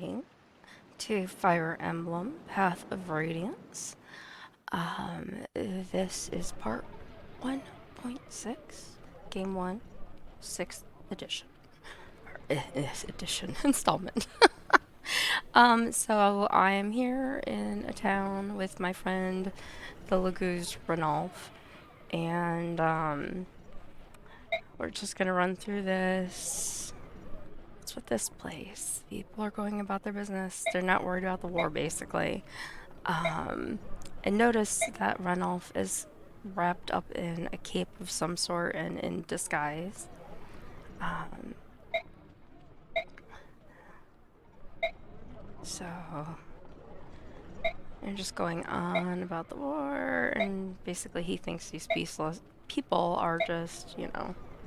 playing to Fire Emblem Path of Radiance. This is part 1.6, Game 1, 6th edition. Edition installment. So I am here in a town with my friend, the Laguz Ranulf, and we're just gonna run through this. What's with this place? People are going about their business. They're not worried about the war, basically. And notice that Ranulf is wrapped up in a cape of some sort and in disguise. So they're just going on about the war, and basically he thinks these peaceless people are just,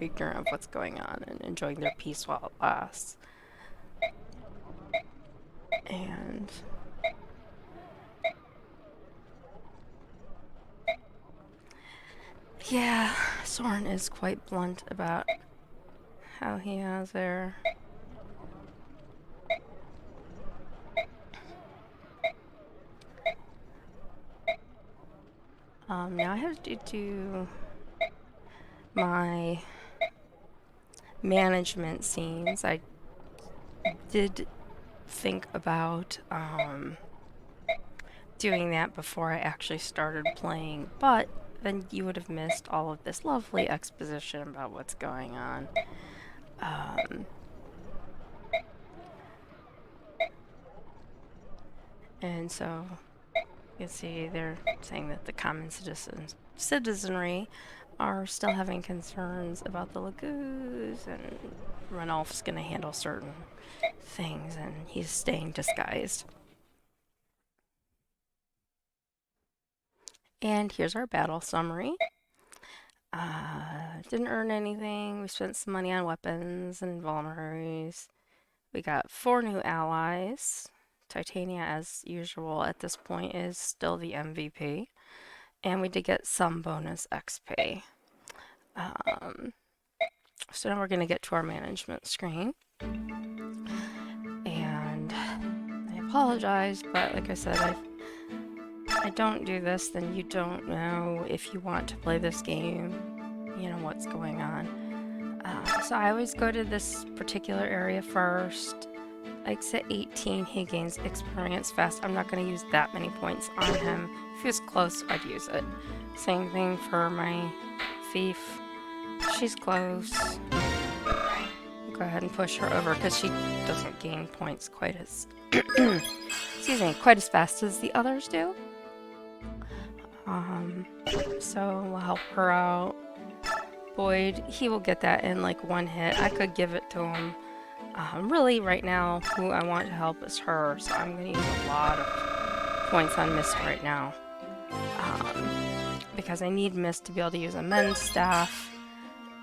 ignorant of what's going on and enjoying their peace while it lasts. And yeah, Soren is quite blunt about how he has their now I have to do my management scenes. I did think about doing that before I actually started playing, but then you would have missed all of this lovely exposition about what's going on. And so you can see they're saying that the common citizenry are still having concerns about the Laguz, and Ranulf's gonna handle certain things, and he's staying disguised. And here's our battle summary. Didn't earn anything. We spent some money on weapons and vulneraries. We got 4 new allies. Titania, as usual at this point, is still the MVP. And we did get some bonus XP. So now we're going to get to our management screen. And I apologize, but like I said, I don't do this, then you don't know if you want to play this game, what's going on. So I always go to this particular area first. Like at 18, he gains experience fast. I'm not going to use that many points on him. If he was close, I'd use it. Same thing for my thief. She's close. Go ahead and push her over because she doesn't gain points quite as quite as fast as the others do. So we'll help her out. Boyd, he will get that in like one hit. I could give it to him. Really, right now, who I want to help is her, so I'm going to use a lot of points on Mist right now. Because I need Mist to be able to use a mend staff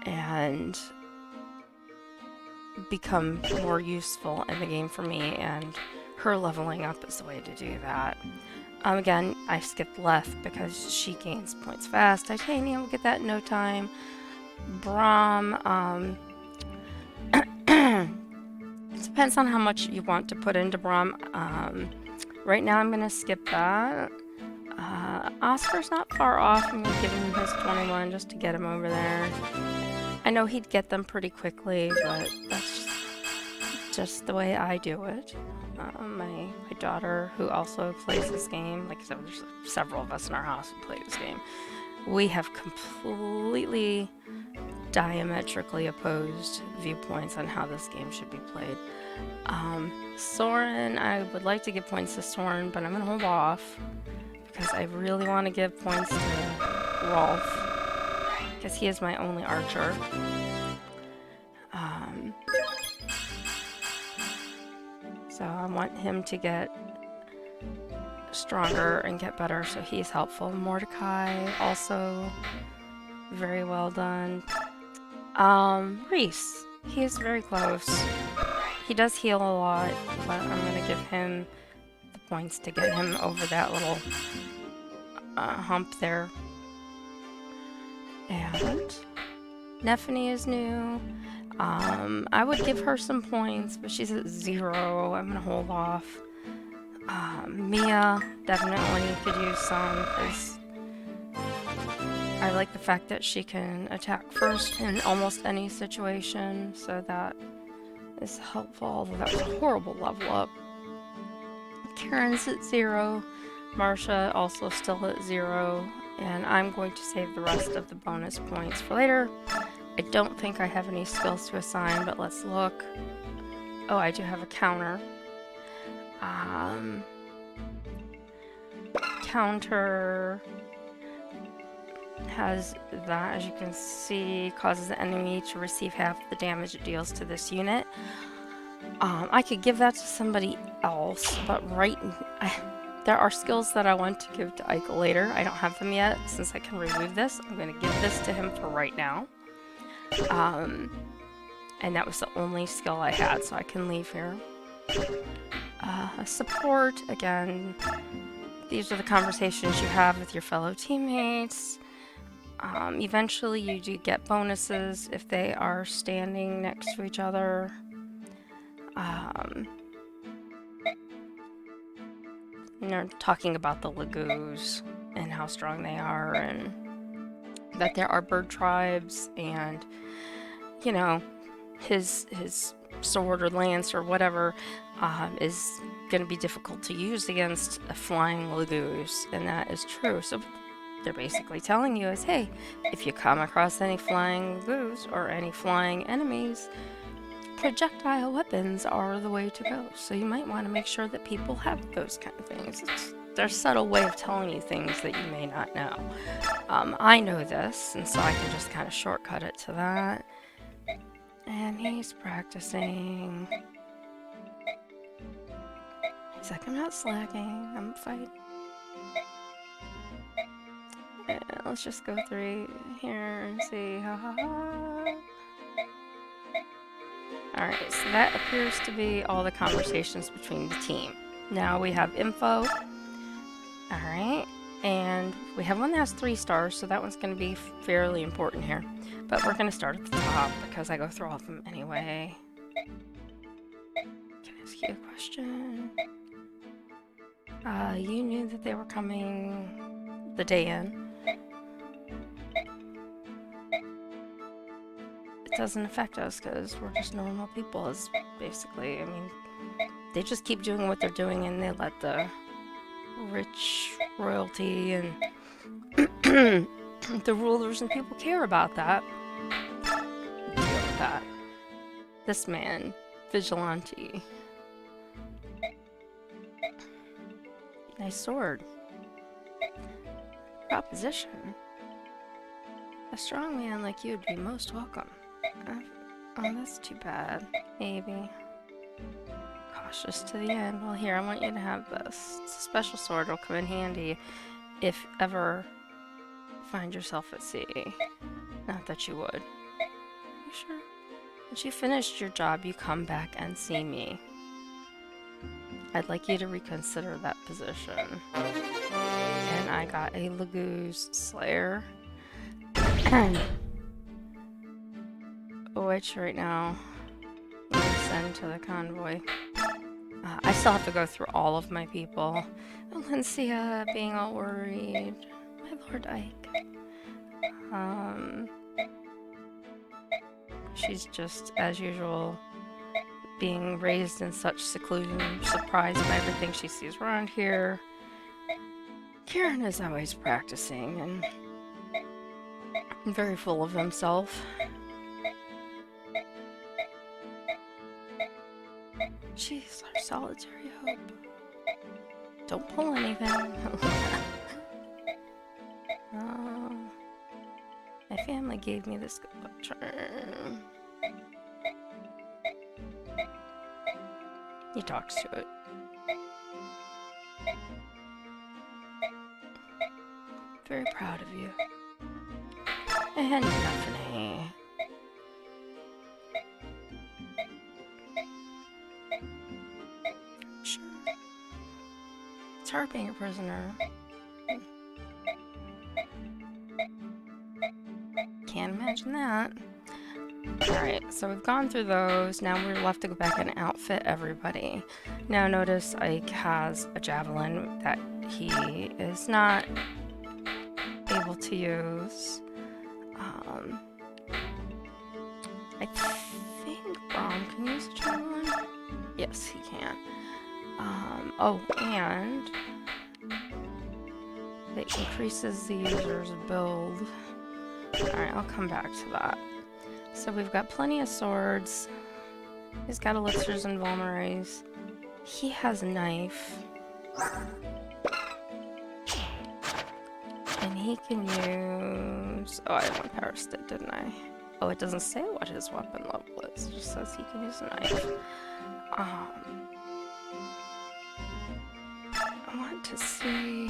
and become more useful in the game for me, and her leveling up is the way to do that. Again, I skipped left because she gains points fast. Titania will get that in no time. Braum, it depends on how much you want to put into Braum. Right now I'm going to skip that. Oscar's not far off. I'm going to give him his 21 just to get him over there. I know he'd get them pretty quickly, but that's just the way I do it. My daughter, who also plays this game, like I said, there's several of us in our house who play this game. We have completely diametrically opposed viewpoints on how this game should be played. Soren, I would like to give points to Soren, but I'm going to hold off because I really want to give points to Rolf because he is my only archer. So I want him to get stronger and get better, so he's helpful. Mordecai, also very well done. Reese, he is very close. He does heal a lot, but I'm going to give him the points to get him over that little hump there. And Nephany is new. I would give her some points, but she's at 0. I'm gonna hold off. Mia definitely could use some, because I like the fact that she can attack first in almost any situation, so that is helpful, although that was a horrible level up. Karen's at 0. Marsha also still at 0. And I'm going to save the rest of the bonus points for later. I don't think I have any skills to assign, but let's look. Oh, I do have a counter. Counter has that, as you can see, causes the enemy to receive half the damage it deals to this unit. I could give that to somebody else, but there are skills that I want to give to Ike later. I don't have them yet. Since I can remove this, I'm going to give this to him for right now. And that was the only skill I had, so I can leave here. Support, again, these are the conversations you have with your fellow teammates. Eventually you do get bonuses if they are standing next to each other. And they're talking about the Lagoos and how strong they are, and that there are bird tribes, and you know, his sword or lance or whatever is going to be difficult to use against a flying Lagoos, and that is true. So they're basically telling you is, hey, if you come across any flying Lagoos or any flying enemies, projectile weapons are the way to go. So you might want to make sure that people have those kind of things. It's their subtle way of telling you things that you may not know. I know this, and so I can just kind of shortcut it to that. And he's practicing. He's like, I'm not slacking, I'm fighting. Yeah, let's just go through here and see. Ha ha ha. Alright, so that appears to be all the conversations between the team. Now we have info. Alright, and we have one that has 3 stars, so that one's going to be fairly important here. But we're going to start at the top because I go through all of them anyway. Can I ask you a question? You knew that they were coming the day in. It doesn't affect us because we're just normal people, is basically, I mean, they just keep doing what they're doing and they let the rich royalty and the rulers and people care about that. Deal with that. This man, vigilante. Nice sword. Proposition. A strong man like you would be most welcome. Oh, that's too bad. Maybe. Cautious to the end. Well, here, I want you to have this. It's a special sword. It'll come in handy if ever find yourself at sea. Not that you would. You sure? Once you finished your job, you come back and see me. I'd like you to reconsider that position. And I got a Lagoos Slayer. Which right now I'm going to send to the convoy. I still have to go through all of my people. Valencia being all worried. My Lord Ike. She's just, as usual, being raised in such seclusion, surprised by everything she sees around here. Kieran is always practicing and very full of himself. She's our solitary hope. Don't pull anything. My family gave me this good luck charm. He talks to it. Very proud of you. And Stephanie. Sure. It's hard being a prisoner. Can't imagine that. Alright, so we've gone through those. Now we're left to go back and outfit everybody. Now notice Ike has a javelin that he is not able to use. I think Brom can use a javelin. Yes, he can. Oh, and it increases the user's build. Alright, I'll come back to that. So we've got plenty of swords. He's got elixirs and vulneraries. He has a knife. And he can use... Oh, I had one power stick, didn't I? Oh, it doesn't say what his weapon level is. It just says he can use a knife. I want to see...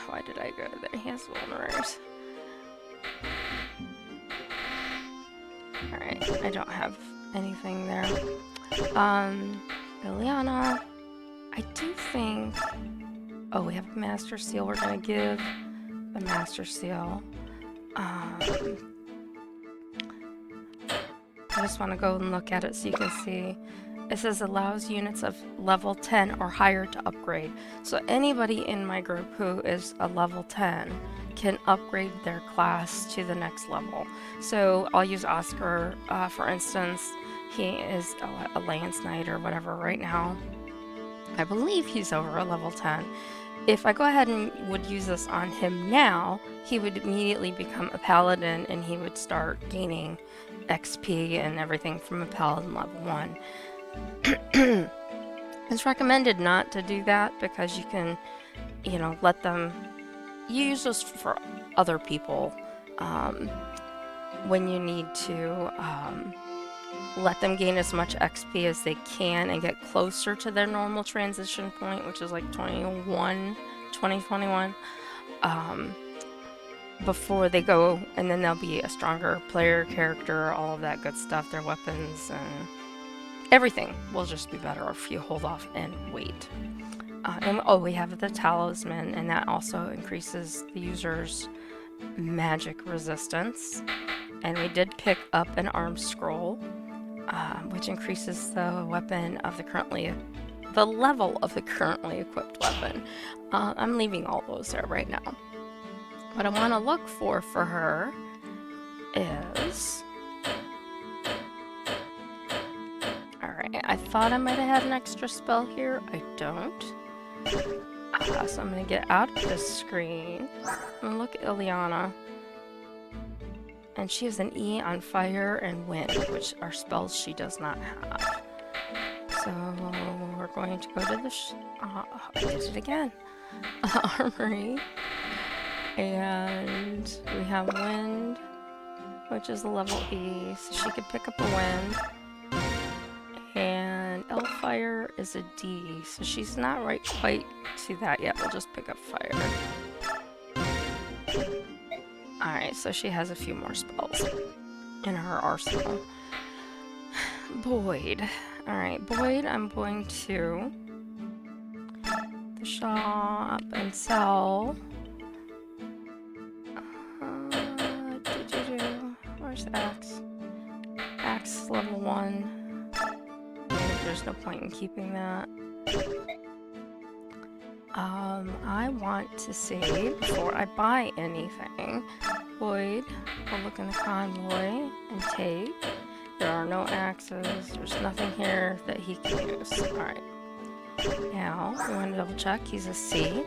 why did I go there? He has vulneraries. Alright, I don't have anything there. Liliana. I do think... Oh, we have a Master Seal. We're gonna give the Master Seal. I just want to go and look at it so you can see. It says allows units of level 10 or higher to upgrade. So anybody in my group who is a level 10 can upgrade their class to the next level. So I'll use Oscar, for instance. He is a Lance Knight or whatever right now. I believe he's over a level 10. If I go ahead and would use this on him now, he would immediately become a paladin and he would start gaining XP and everything from a paladin level 1. It's recommended not to do that because you can, you know, let them use this for other people when you need to let them gain as much XP as they can and get closer to their normal transition point, which is like 2021, before they go, and then they'll be a stronger player, character, all of that good stuff, their weapons, and everything will just be better if you hold off and wait. And we have the talisman, and that also increases the user's magic resistance. And we did pick up an arm scroll, which increases the weapon of the level of the currently equipped weapon. I'm leaving all those there right now. What I want to look for her is... Alright, I thought I might have had an extra spell here. I don't. So I'm going to get out of this screen. I'm going to look at Ileana. And she has an E on fire and wind, which are spells she does not have. So we're going to go to the... I did it again. Armory. And we have wind, which is a level E, so she could pick up a wind. And Elfire is a D, so she's not right quite to that yet. We'll just pick up fire. Alright, so she has a few more spells in her arsenal. Boyd. Alright, Boyd, I'm going to the shop and sell. Where's Axe? Axe level 1. There's no point in keeping that. I want to save before I buy anything. Boyd, we'll look in the convoy and take. There are no axes. There's nothing here that he can use. Alright. Now, we want to double check. He's a C.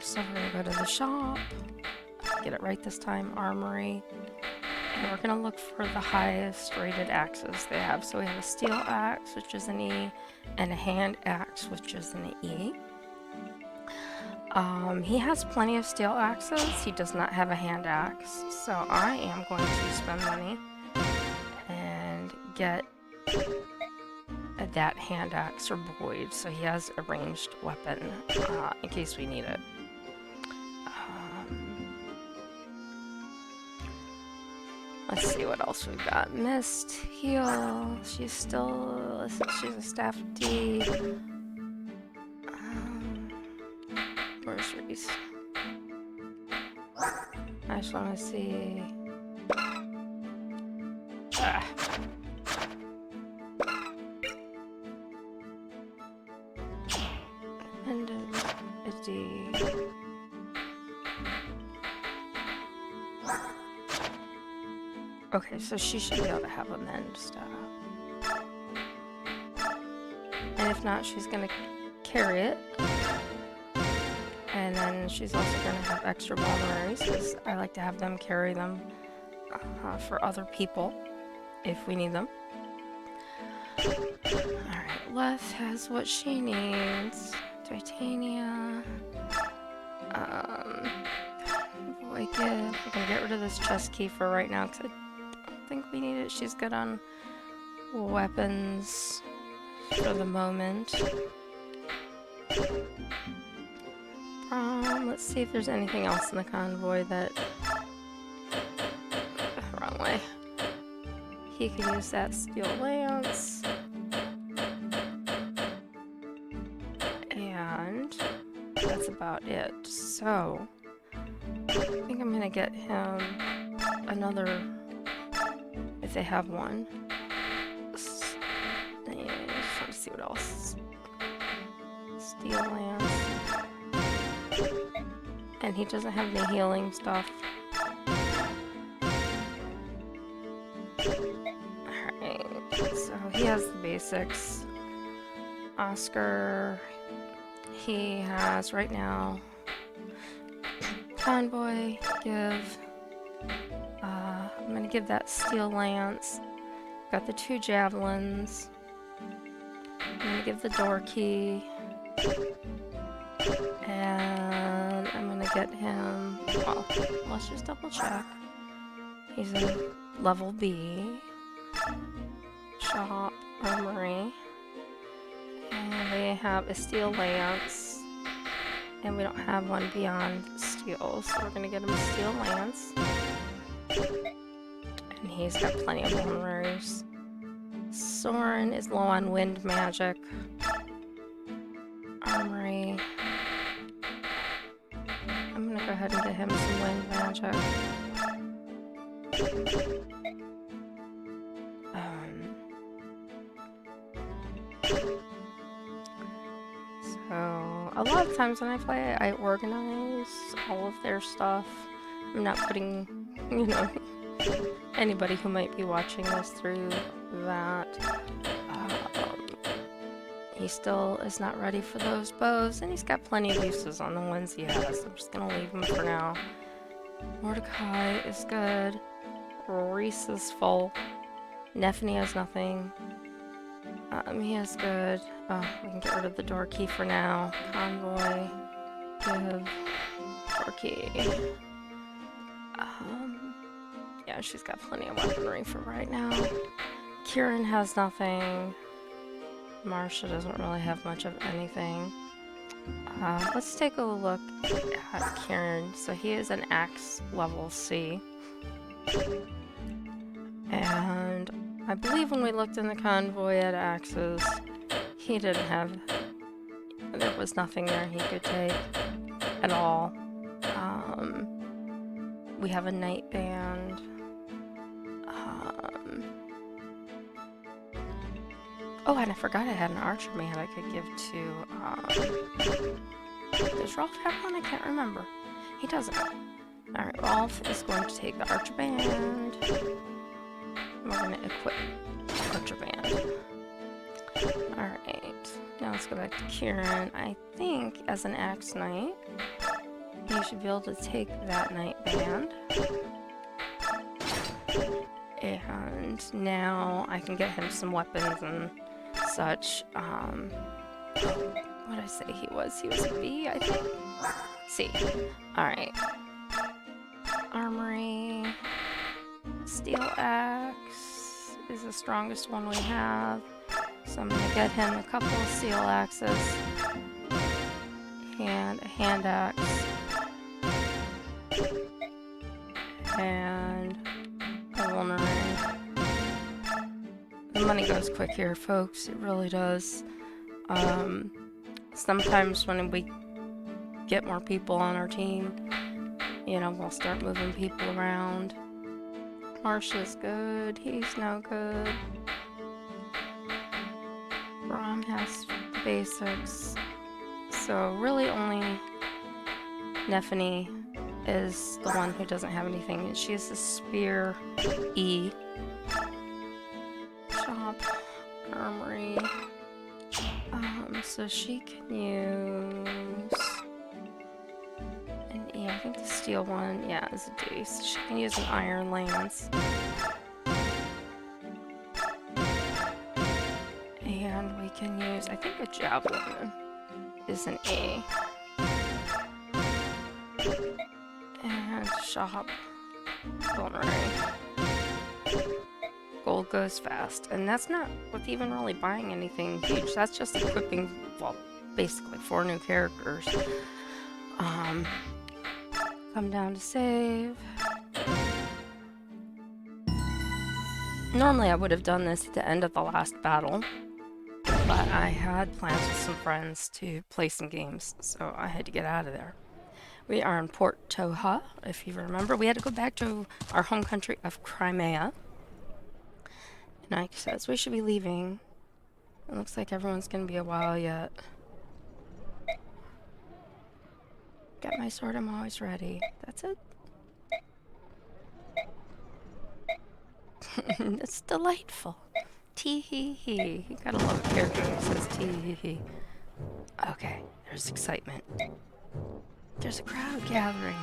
So we're going to go to the shop. Get it right this time. Armory. And we're going to look for the highest rated axes they have. So we have a steel axe, which is an E, and a hand axe, which is an E. He has plenty of steel axes. He does not have a hand axe. So I am going to spend money and get that hand axe for Boyd. So he has a ranged weapon in case we need it. Let's see what else we've got. Mist, heal. She's a staff D. Where's Reese? I I just want to see. Ah. And a D. Okay, so she should be able to have a mend stuff. And if not, she's gonna carry it. And then she's also gonna have extra vulneraries, because I like to have them carry them for other people if we need them. Alright, Leth has what she needs. Titania. Boy, we're gonna get rid of this chest key for right now, because I don't think we need it. She's good on weapons for the moment. Let's see if there's anything else in the convoy that... Wrong way. He can use that steel lance. And that's about it. So, I think I'm gonna get him another, if they have one. Yeah, just want to see what else. Steel lance. And he doesn't have any healing stuff. Alright, so he has the basics. Oscar, he has right now convoy, give, I'm gonna give that steel lance. Got the 2 javelins. I'm gonna give the door key. And I'm gonna get him, well, let's just double check. He's a level B. Shop, armory. And they have a steel lance. And we don't have one beyond steel, so we're gonna get him a steel lance. And he's got plenty of vulneraries. Soren is low on wind magic. Armory. I'm gonna go ahead and get him some wind magic. So, a lot of times when I play, I organize all of their stuff. I'm not putting, you know, anybody who might be watching this through that. He still is not ready for those bows, and he's got plenty of uses on the ones he has. I'm just gonna leave him for now. Mordecai is good. Reese is full. Nephany has nothing. He is good. Oh, we can get rid of the door key for now. Convoy. Give. Door key. Yeah, she's got plenty of weaponry for right now. Kieran has nothing. Marsha doesn't really have much of anything. Let's take a look at Kieran. So he is an axe level C. And I believe when we looked in the convoy at axes, he didn't have... There was nothing there he could take at all. We have a night band. Oh, and I forgot I had an archer man I could give to, does Rolf have one? I can't remember. He doesn't. Alright, Rolf is going to take the archer band. And we're going to equip archer band. Alright, now let's go back to Kieran. I think, as an axe knight, you should be able to take that night band. And now I can get him some weapons and such. What did I say he was? He was a B, I think? C. Alright. Armory. Steel axe is the strongest one we have. So I'm gonna get him a couple of steel axes. And a hand axe. And a vulnerary. The money goes quick here, folks. It really does. Sometimes when we get more people on our team, you know, we'll start moving people around. Marsha's good. He's no good. Braum has the basics. So really only Neffany is the one who doesn't have anything. She has the spear E. Shop. Armory. So she can use an E. I think the steel one, yeah, is a D. So she can use an iron lance. And we can use, I think a javelin is an A. And shop. Culinary. Gold goes fast. And that's not with even really buying anything huge. That's just equipping, well, basically 4 new characters. Come down to save. Normally I would have done this at the end of the last battle, but I had plans with some friends to play some games, so I had to get out of there. We are in Port Toha, if you remember. We had to go back to our home country of Crimea. And Ike says we should be leaving. It looks like everyone's gonna be a while yet. Got my sword, I'm always ready. That's it. It's delightful. Tee-hee-hee. You gotta love a character who says tee-hee-hee. Okay, there's excitement. There's a crowd gathering.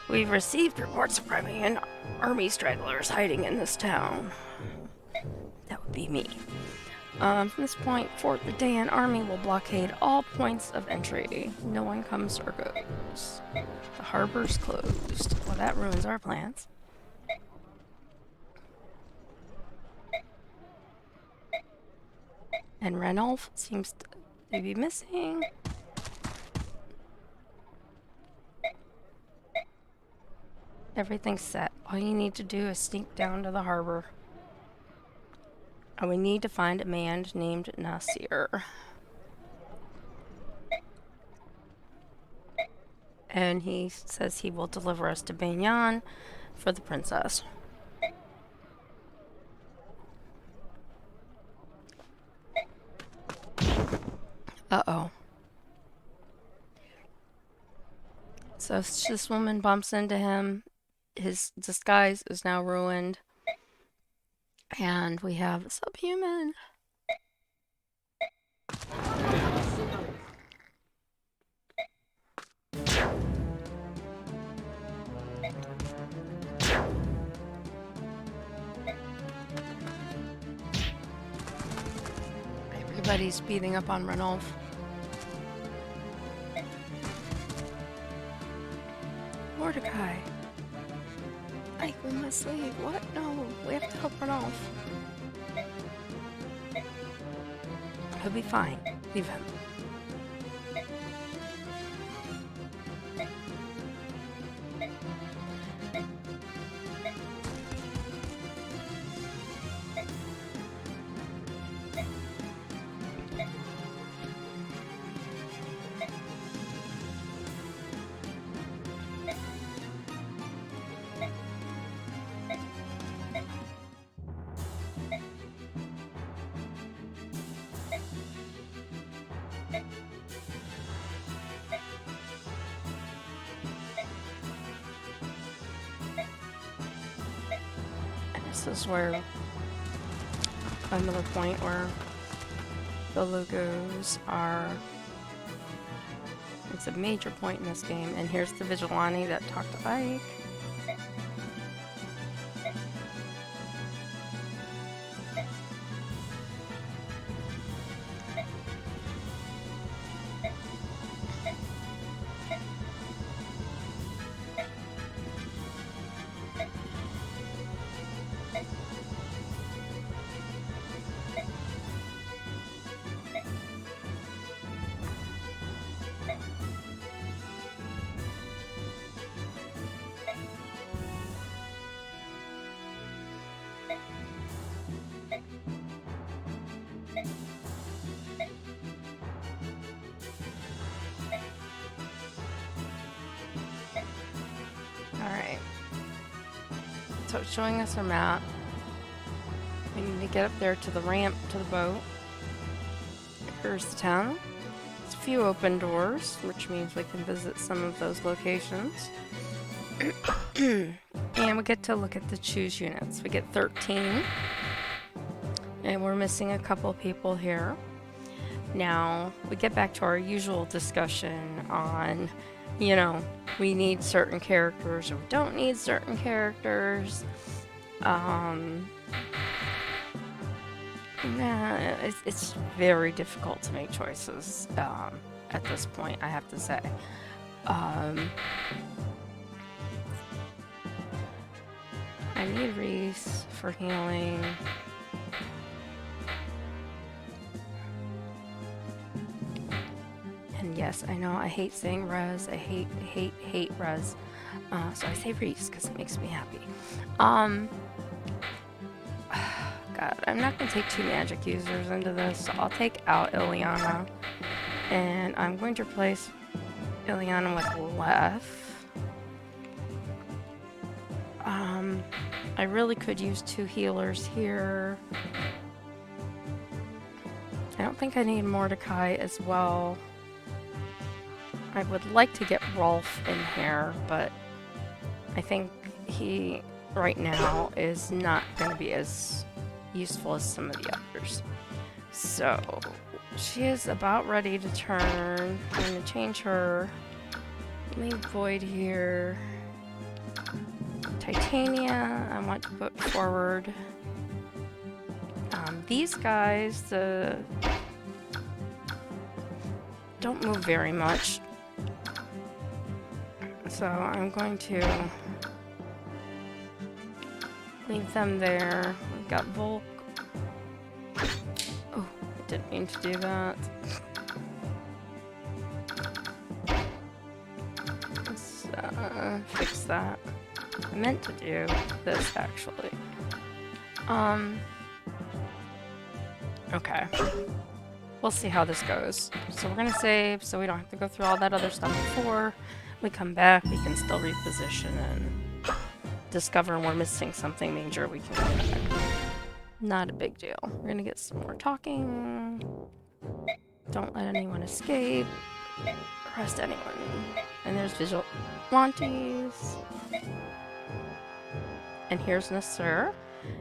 We've received reports of Crimean army stragglers hiding in this town. That would be me. From this point, Fort the Dayan army will blockade all points of entry. No one comes or goes. The harbor's closed. Well, that ruins our plans. And Ranulph seems to be missing. Everything's set. All you need to do is sneak down to the harbor. And we need to find a man named Nasir. And he says he will deliver us to Banyan for the princess. Uh-oh. So this woman bumps into him. His disguise is now ruined. And we have a subhuman. Everybody's beating up on Ranulph. Mordecai. Ike, we must leave. What? No, we have to help Ranulph. He'll be fine. Leave him. This is where another point where the logos are. It's a major point in this game, and here's the vigilante that talked to Ike. So it's showing us our map. We need to get up there to the ramp to the boat. Here's the town. There's a few open doors, which means we can visit some of those locations. And we get to look at the choose units. We get 13. And we're missing a couple people here. Now, we get back to our usual discussion on, you know, we need certain characters or we don't need certain characters. It's very difficult to make choices at this point, I have to say. I need Reese for healing. And yes, I know I hate saying res. I hate res. So I say Reese because it makes me happy. God, I'm not going to take two magic users into this, so I'll take out Ileana. And I'm going to replace Ileana with Leth. I really could use two healers here. I don't think I need Mordecai as well. I would like to get Rolf in here, but I think he, right now, is not going to be as useful as some of the others. So, she is about ready to turn. I'm going to change her. Leave Void here. Titania, I want to put forward. These guys, don't move very much. So I'm going to leave them there. We've got Volk. Oh, I didn't mean to do that. Let's fix that. I meant to do this, actually. Okay. We'll see how this goes. So we're gonna save, so we don't have to go through all that other stuff before we come back. We can still reposition and discover we're missing something major. We can come back. Not a big deal. We're gonna get some more talking. Don't let anyone escape. Arrest anyone. And there's Vigilantes. And here's Nasser.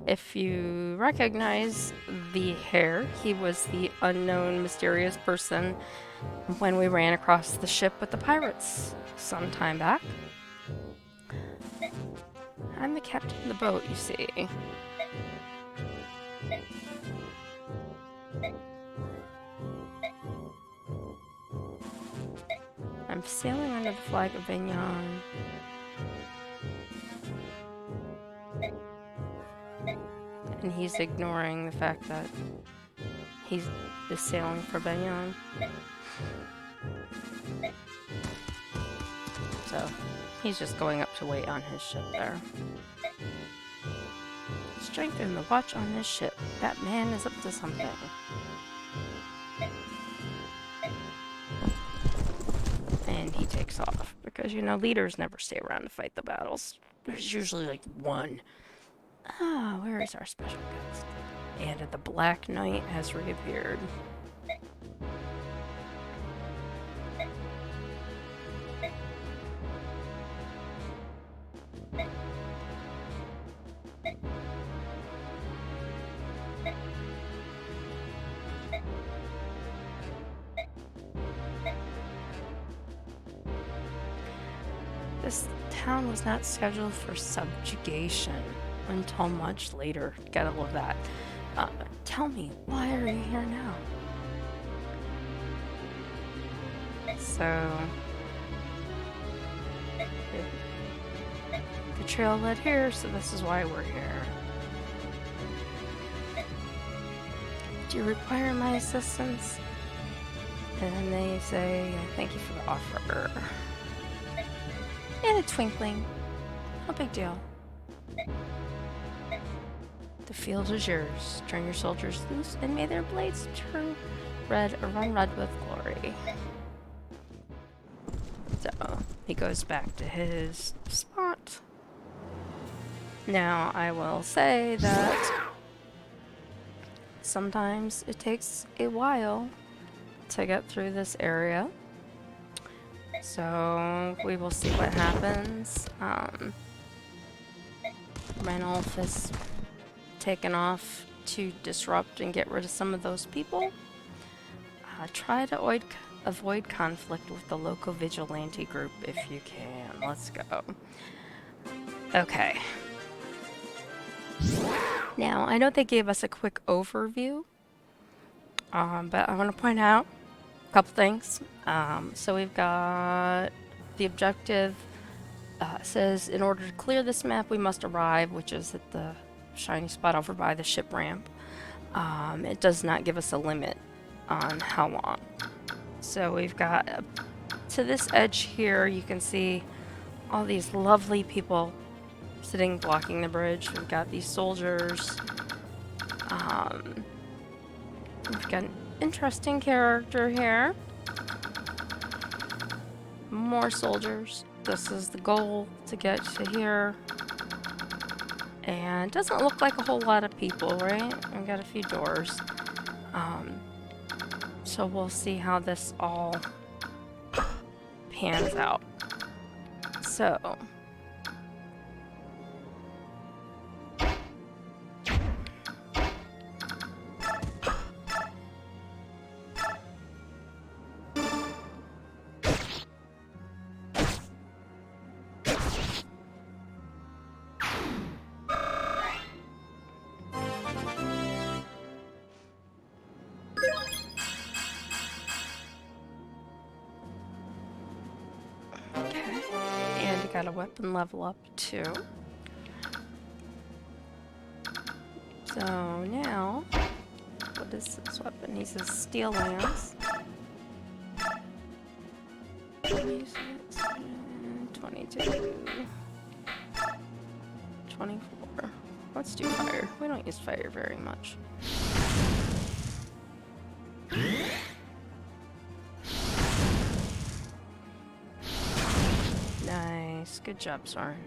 If you recognize the hair, he was the unknown mysterious person when we ran across the ship with the pirates some time back. I'm the captain of the boat, you see. I'm sailing under the flag of Vignon. And he's ignoring the fact that he is sailing for Vignon. So, he's just going up to wait on his ship there. Strengthen the watch on this ship. That man is up to something. And he takes off. Because, you know, leaders never stay around to fight the battles. There's usually like one. Ah, where is our special guest? And the Black Knight has reappeared. This town was not scheduled for subjugation until much later. Get all of that. Tell me, why are you here now? So, the trail led here, so this is why we're here. Do you require my assistance? And then they say, thank you for the offer. In a twinkling. No big deal. The field is yours. Turn your soldiers loose, and may their blades turn red or run red with glory. So, he goes back to his spot. Now, I will say that sometimes it takes a while to get through this area. So we will see what happens. Ranulf is taken off to disrupt and get rid of some of those people. Try to avoid conflict with the local vigilante group if you can. Let's go. Okay. Now, I know they gave us a quick overview, but I want to point out a couple things. So we've got the objective. Says, in order to clear this map, we must arrive, which is at the shiny spot over by the ship ramp. It does not give us a limit on how long. So we've got to this edge here, you can see all these lovely people sitting blocking the bridge. We've got these soldiers. We've got an interesting character here. More soldiers. This is the goal, to get to here. And it doesn't look like a whole lot of people, right? We've got a few doors. So we'll see how this all pans out. So got a weapon level up too. So now, what is this weapon? He's a steel lance. 26, 22, 24. Let's do fire. We don't use fire very much. Nice. Good job, Soren.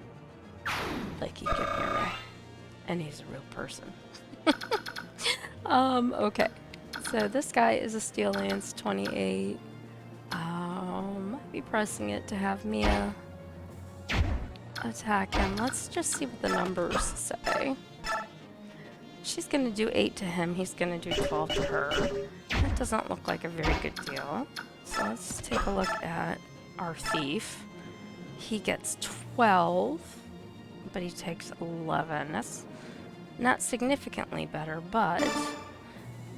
Like he can hear me. And he's a real person. Okay. So this guy is a steel lance, 28. Might be pressing it to have Mia attack him. Let's just see what the numbers say. She's gonna do 8 to him. He's gonna do 12 to her. That doesn't look like a very good deal. So let's take a look at our thief. He gets 12, but he takes 11. That's not significantly better, but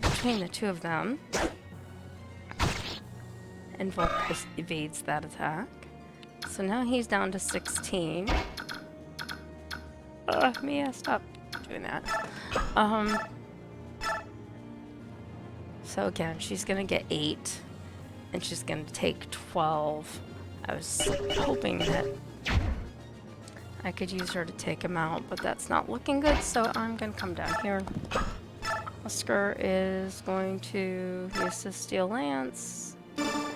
between the two of them, Invoke evades that attack. So now he's down to 16. Mia, stop doing that. So again, she's gonna get 8, and she's gonna take 12. I was hoping that I could use her to take him out, but that's not looking good, so I'm gonna come down here. Oscar is going to use his steel lance,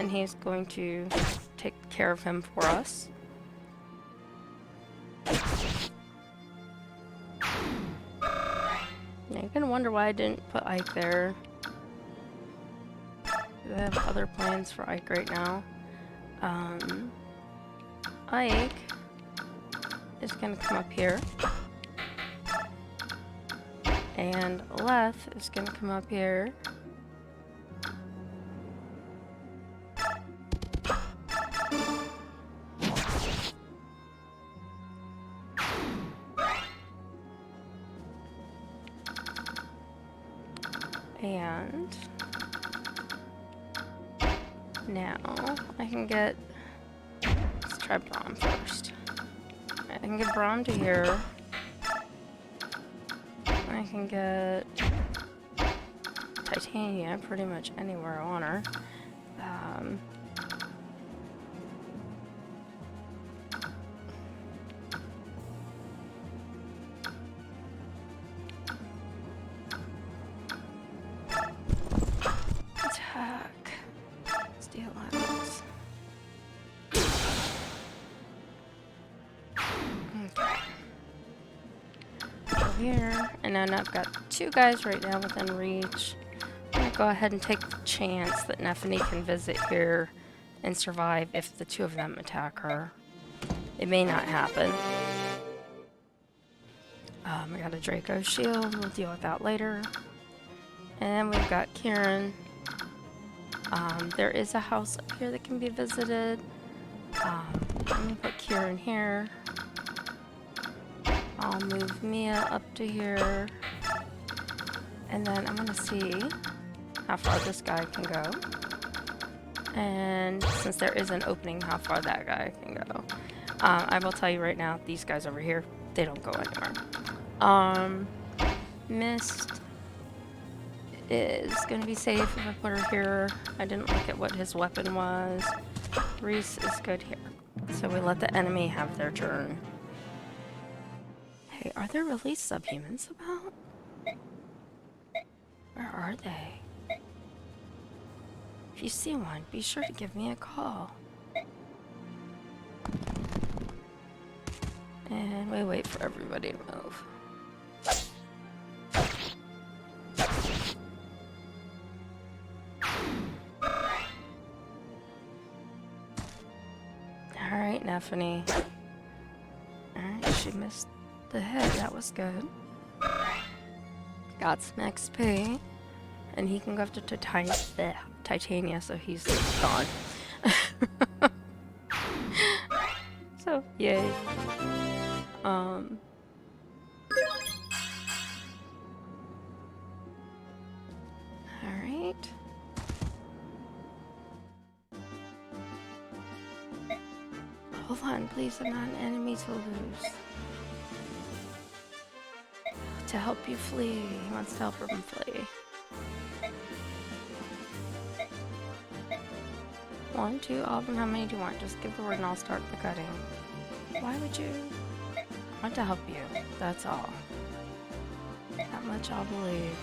and he's going to take care of him for us. Now you're gonna wonder why I didn't put Ike there. I have other plans for Ike right now. Ike is gonna come up here. And Leth is gonna come up here. And now I can get, let's try Braum first. I can get Braum to here. I can get Titania pretty much anywhere I want her. Attack. Steel lance. Okay. here. And then I've got 2 guys right now within reach. I'm going to go ahead and take the chance that Nephany can visit here and survive if the 2 of them attack her. It may not happen. We got a Draco shield. We'll deal with that later. And we've got Kieran. There is a house up here that can be visited. I'm going to put Kieran here. I'll move Mia up to here. And then I'm going to see how far this guy can go. And since there is an opening, how far that guy can go. I will tell you right now, these guys over here, they don't go anywhere. Mist is going to be safe if I put her here. I didn't look at what his weapon was. Reese is good here. So we let the enemy have their turn. Hey, are there really subhumans about? Where are they? If you see one, be sure to give me a call. And we wait for everybody to move. Alright, Nephany. Alright, she missed the head. That was good. Got some XP. And he can go after Titania, so he's gone. So, yay. Alright. Hold on, please. I'm not an enemy to lose. To help you flee. He wants to help him flee. 1, 2, all of them. How many do you want? Just give the word and I'll start the cutting. Why would you? I want to help you. That's all. That much I'll believe.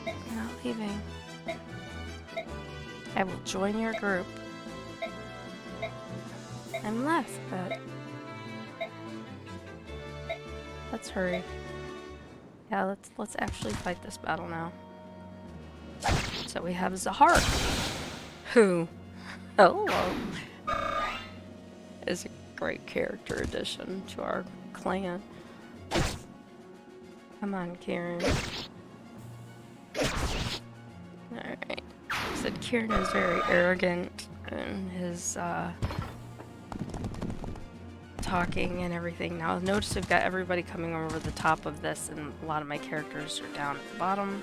You're not leaving. I will join your group. I'm left, but let's hurry. Yeah, let's actually fight this battle now. So we have Zahar, who, hello, is a great character addition to our clan. Come on, Kieran. Alright. Said Kieran is very arrogant in his talking and everything. Now notice we've got everybody coming over the top of this and a lot of my characters are down at the bottom.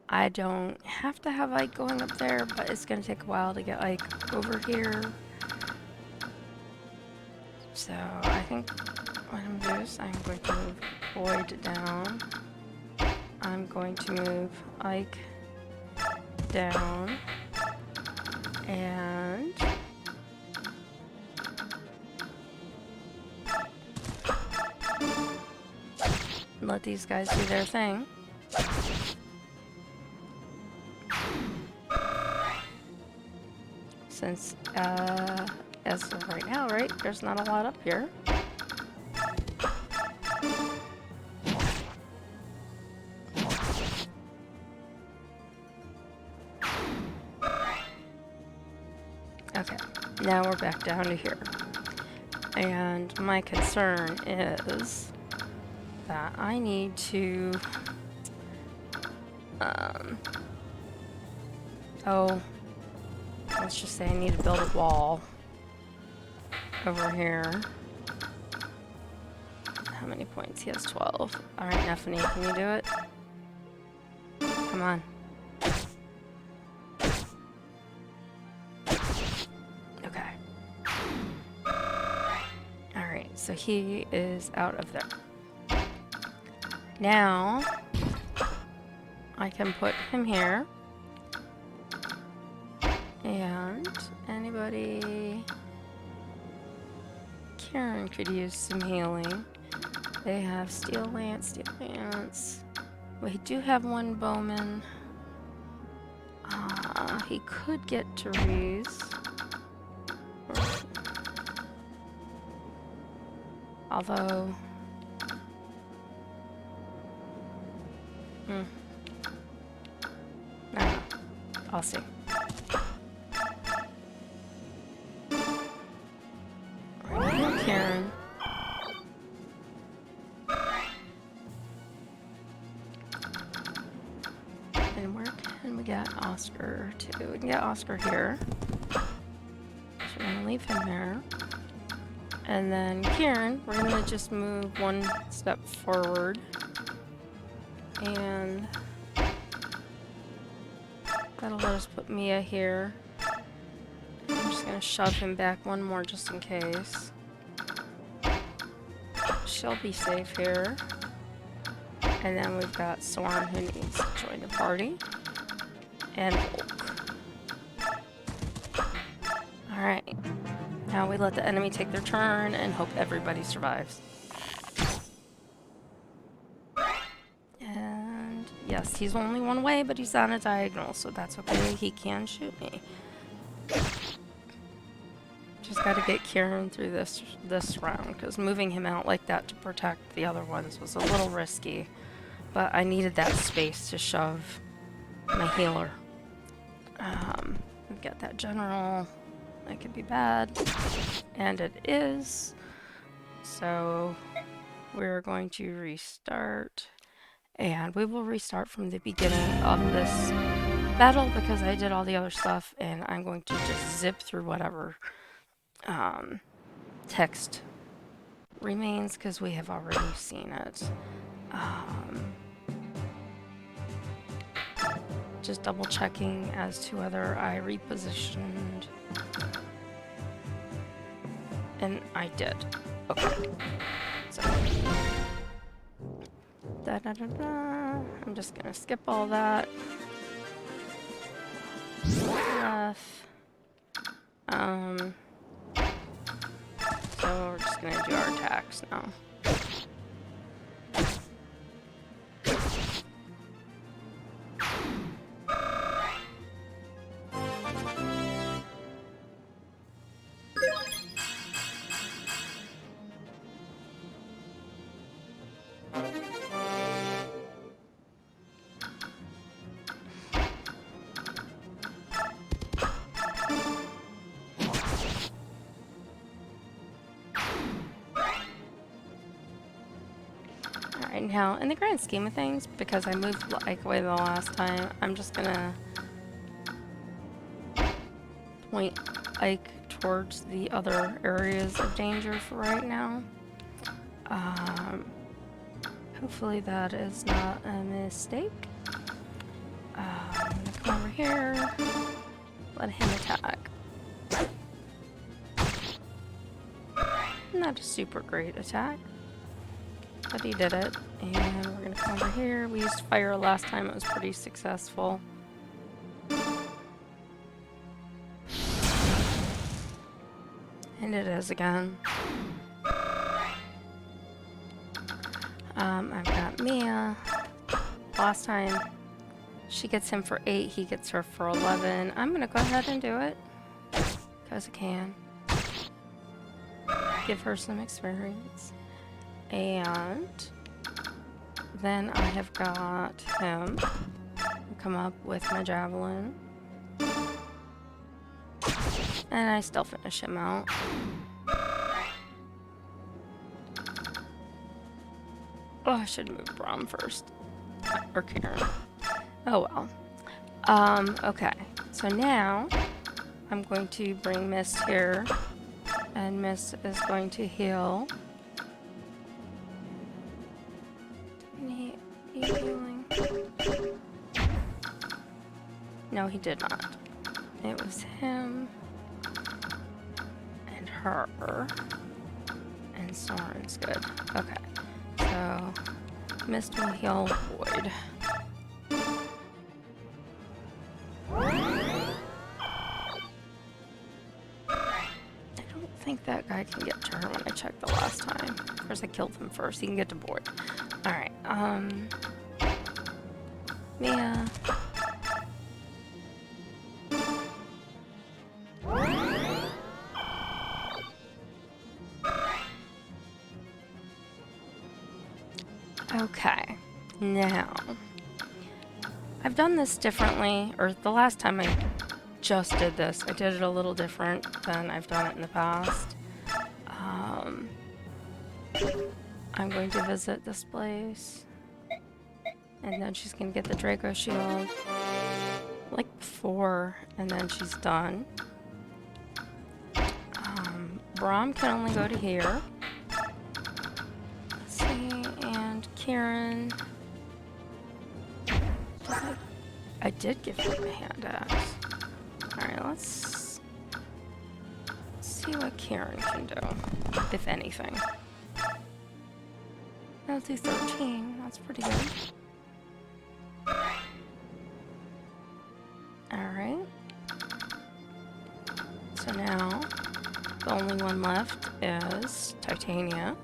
I don't have to have Ike going up there, but it's going to take a while to get Ike over here. So I think what I'm going to do is I'm going to move Boyd down. I'm going to move Ike down. And let these guys do their thing. Since, as of right now, right, there's not a lot up here. Okay, now we're back down to here. And my concern is that I need to, let's just say I need to build a wall over here. How many points? He has 12. Alright, Nephany, can you do it? Come on. Okay. Alright, so he is out of there. Now, I can put him here. And anybody... Karen could use some healing. They have Steel Lance. We do have one bowman. He could get Therese. Although... No, I'll see. Karen. And where can we get Oscar to? We can get Oscar here. So we're gonna leave him there. And then Kieran, we're gonna just move one step forward. And that'll let us put Mia here. I'm just gonna shove him back one more just in case. She'll be safe here. And then we've got Soren who needs to join the party. And Volk. Alright. Now we let the enemy take their turn and hope everybody survives. And yes, he's only one way, but he's on a diagonal, so that's okay. He can shoot me. Just gotta get Kieran through this round, because moving him out like that to protect the other ones was a little risky. But I needed that space to shove my healer. We've got that general. That could be bad. And it is. So we're going to restart. And we will restart from the beginning of this battle because I did all the other stuff. And I'm going to just zip through whatever text remains because we have already seen it. Just double checking as to whether I repositioned. And I did. Okay. So. I'm just gonna skip all that. F. So we're just gonna do our attacks now. Alright, now, in the grand scheme of things, because I moved Ike away the last time, I'm just gonna point Ike towards the other areas of danger for right now. Hopefully that is not a mistake. I'm gonna come over here, let him attack. Not a super great attack, but he did it. And we're gonna come over here. We used fire last time, it was pretty successful. And it is again. I've got Mia. Last time, she gets him for 8, he gets her for 11. I'm gonna go ahead and do it, because I can. Give her some experience. And then I have got him come up with my javelin. And I still finish him out. Oh, I should have moved Brom first. Or Karen. Oh well. Okay. So now I'm going to bring Mist here. And Mist is going to heal. Didn't he healing? No, he did not. It was him. And her. And Soren's good. Okay. So, Mist will heal Void. I don't think that guy can get to her when I checked the last time. Of course, I killed him first. He can get to Void. Alright, Mia. Okay, now I've done this differently, or the last time I just did this, I did it a little different than I've done it in the past. I'm going to visit this place, and then she's going to get the Draco shield, like before, and then she's done. Braum can only go to here. Let's see, and Kieran. I did give him a hand axe. Alright, let's see what Kieran can do, if anything. I'll do 13, that's pretty good. Alright. So now, the only one left is Titania.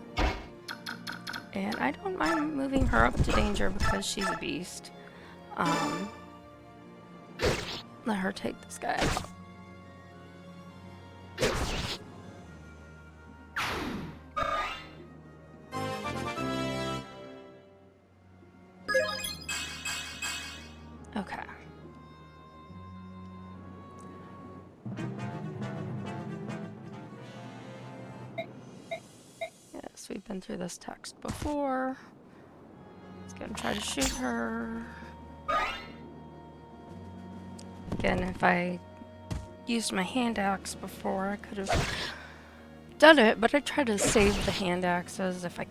And I don't mind moving her up to danger because she's a beast. Let her take this guy out. Okay. Yes, we've been through this text before. Let's go and try to shoot her. Again, if I used my hand axe before, I could have done it, but I try to save the hand axes if I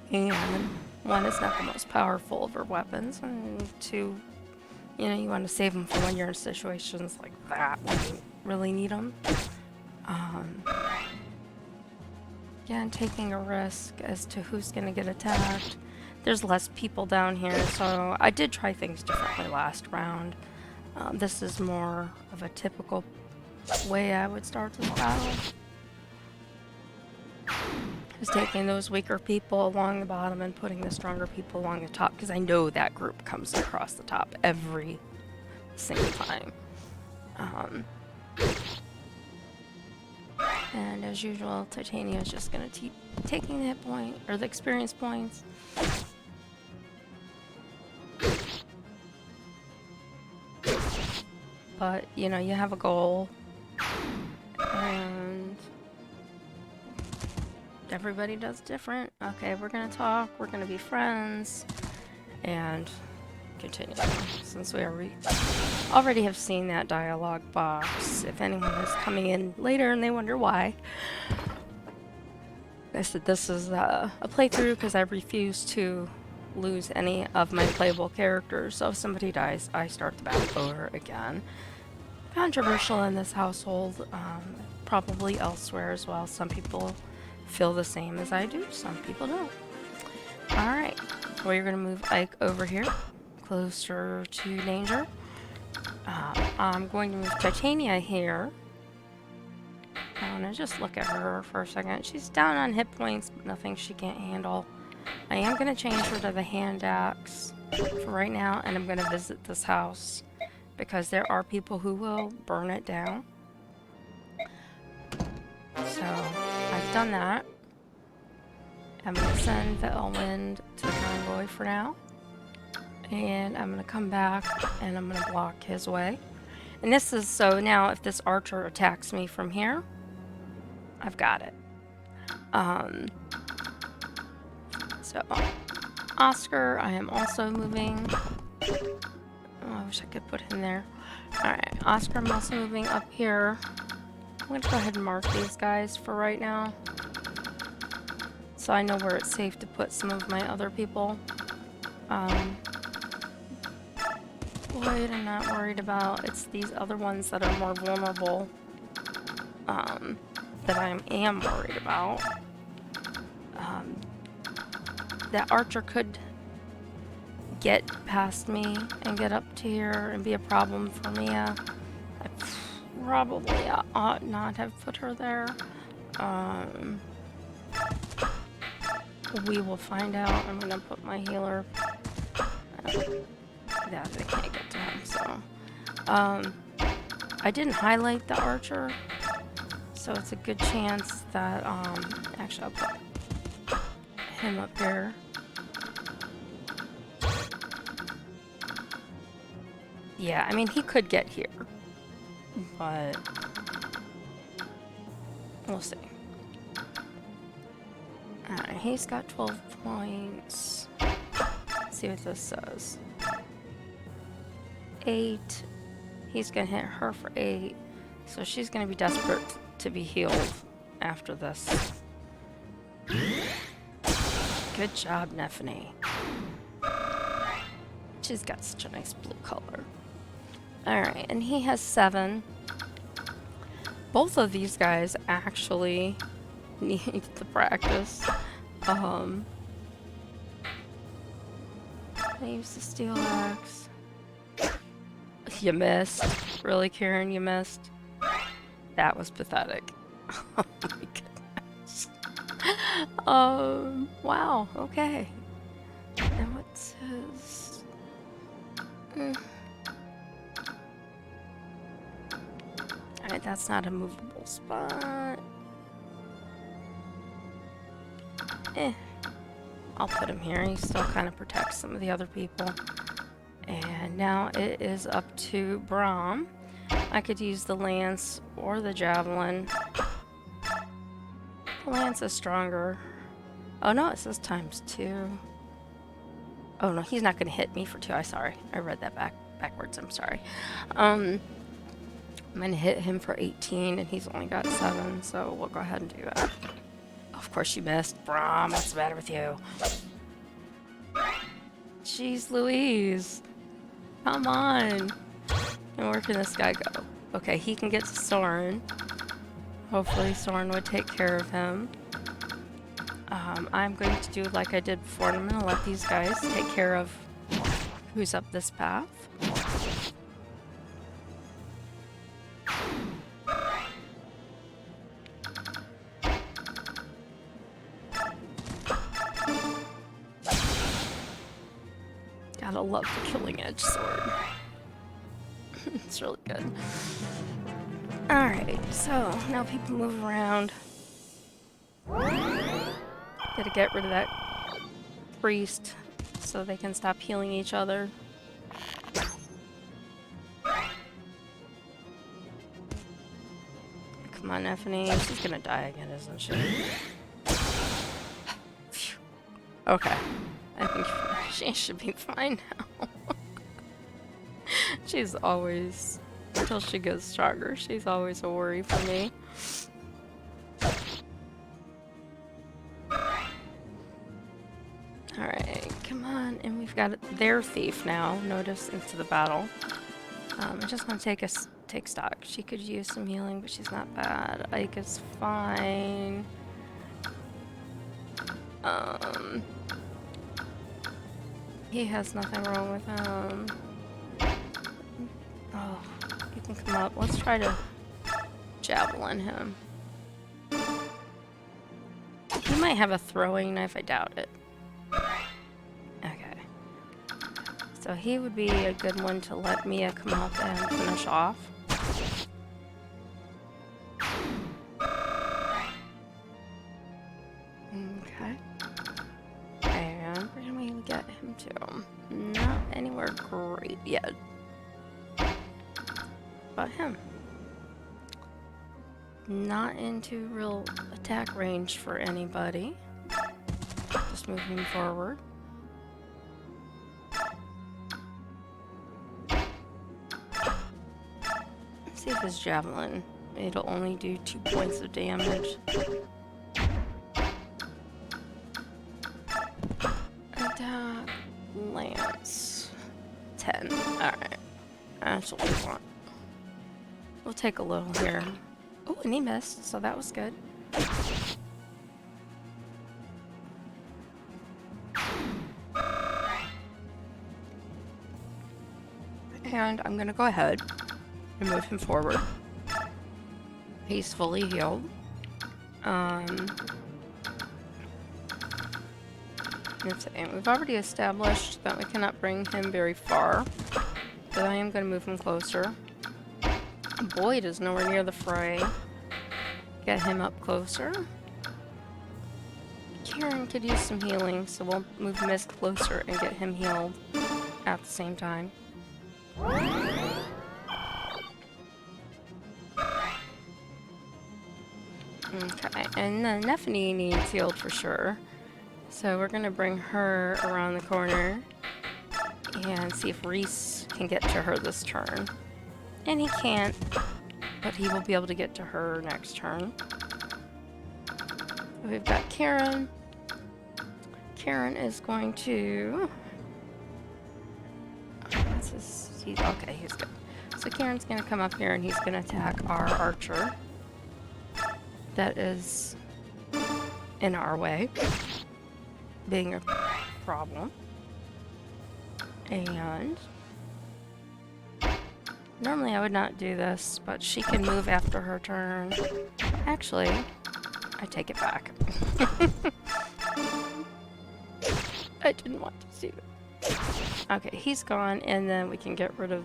can. One, it's not the most powerful of her weapons, and two, you know, you want to save them for when you're in situations like that, when you really need them. Again, taking a risk as to who's going to get attacked. There's less people down here, so I did try things differently last round. This is more of a typical way I would start this battle. Just taking those weaker people along the bottom and putting the stronger people along the top, because I know that group comes across the top every single time. And as usual, Titania is just going to keep taking the hit point, or the experience points. But, you know, you have a goal, and everybody does different. Okay, we're gonna talk, we're gonna be friends, and continue. Since we already have seen that dialogue box, if anyone is coming in later and they wonder why, I said this is a playthrough because I refuse to lose any of my playable characters, so if somebody dies, I start the battle over again. Controversial in this household, probably elsewhere as well. Some people feel the same as I do, some people don't. Alright, well, you're going to move Ike over here, closer to danger. I'm going to move Titania here. I want to just look at her for a second. She's down on hit points, but nothing she can't handle. I am going to change her to the hand axe for right now, and I'm going to visit this house because there are people who will burn it down. So I've done that. I'm going to send the Elwind to the convoy for now, and I'm going to come back and I'm going to block his way. And this is so now if this archer attacks me from here, I've got it. So Oscar, I am also moving. Oh, I wish I could put him there. Alright, Oscar, I'm also moving up here. I'm going to go ahead and mark these guys for right now, so I know where it's safe to put some of my other people. Lloyd, I'm not worried about. It's these other ones that are more vulnerable that I am worried about. That archer could get past me and get up to here and be a problem for Mia. I probably ought not have put her there. We will find out. I'm gonna put my healer. Yeah, they can't get to him, so. I didn't highlight the archer, so it's a good chance that, actually I'll put him up here. Yeah, I mean, he could get here, but we'll see. Alright, he's got 12 points. Let's see what this says. 8. He's gonna hit her for 8. So she's gonna be desperate to be healed after this. Good job, Neffany. She's got such a nice blue color. Alright, and he has 7. Both of these guys actually need the practice. I use the steel axe. You missed. Really, Karen, you missed? That was pathetic. Oh my goodness. Wow, okay. And what says... Alright, that's not a movable spot. I'll put him here. He still kind of protects some of the other people. And now it is up to Braum. I could use the lance or the javelin. The lance is stronger. Oh no, it says ×2. Oh no, he's not going to hit me for 2. I'm sorry. I read that backwards. I'm sorry. I'm going to hit him for 18, and he's only got 7, so we'll go ahead and do that. Of course you missed. Braum, what's the matter with you? Jeez Louise. Come on. And where can this guy go? Okay, he can get to Soren. Hopefully Soren would take care of him. I'm going to do like I did before, and I'm going to let these guys take care of who's up this path. Gotta love the killing edge sword. It's really good. Alright, so now people move around. Gotta get rid of that priest so they can stop healing each other. Come on, Neffany. She's gonna die again, isn't she? Okay. I think she should be fine now. She's always, until she gets stronger, she's always a worry for me. Alright, come on. And we've got their thief now. Notice into the battle. I just want to take stock. She could use some healing, but she's not bad. Ike is fine. He has nothing wrong with him. Oh, you can come up. Let's try to javelin him. He might have a throwing knife. I doubt it. Okay. So he would be a good one to let Mia come up and finish off. Okay. And where can we get him to? Not anywhere great yet. But him. Not into real attack range for anybody. Just moving forward. Let's see if his javelin, it'll only do 2 points of damage. Attack, lance, 10. Alright, that's what we want. We'll take a little here. Oh, and he missed, so that was good. And I'm gonna go ahead and move him forward. He's fully healed. And we've already established that we cannot bring him very far, but I am gonna move him closer. Boyd is nowhere near the fray. Get him up closer. Kieran could use some healing, so we'll move Mist closer and get him healed at the same time. Okay, and then Nephany needs healed for sure. So we're gonna bring her around the corner and see if Reese can get to her this turn. And he can't, but he will be able to get to her next turn. We've got Karen. Karen is going to... What's his... Okay, he's good. So Karen's going to come up here and he's going to attack our archer. That is in our way, being a problem. And normally I would not do this, but she can move after her turn. Actually, I take it back. I didn't want to see that. Okay, he's gone, and then we can get rid of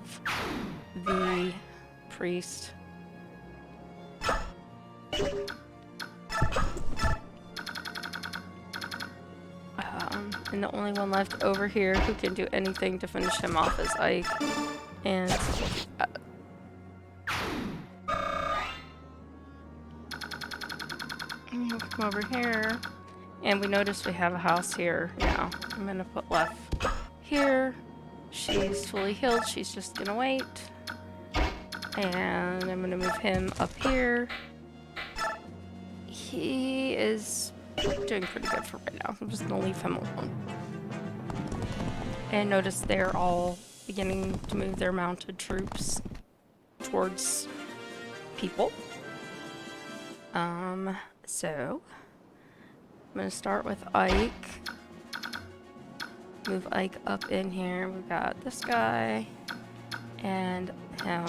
the priest. And the only one left over here who can do anything to finish him off is Ike. And we'll come over here. And we notice we have a house here now. I'm gonna put left here. She's fully healed. She's just gonna wait. And I'm gonna move him up here. He is doing pretty good for right now. I'm just gonna leave him alone. And notice they're all beginning to move their mounted troops towards people. So I'm gonna start with Ike. Move Ike up in here. We've got this guy and him.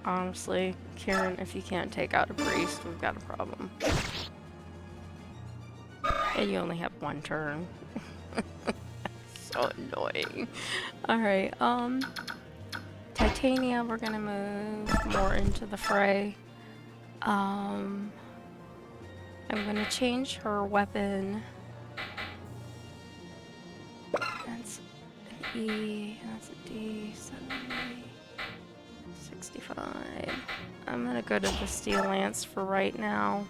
Honestly, Karen, if you can't take out a priest, we've got a problem. And you only have one turn. So annoying. Alright, Titania, we're gonna move more into the fray. I'm gonna change her weapon. That's an E, that's a D, 70, 65. I'm gonna go to the Steel Lance for right now.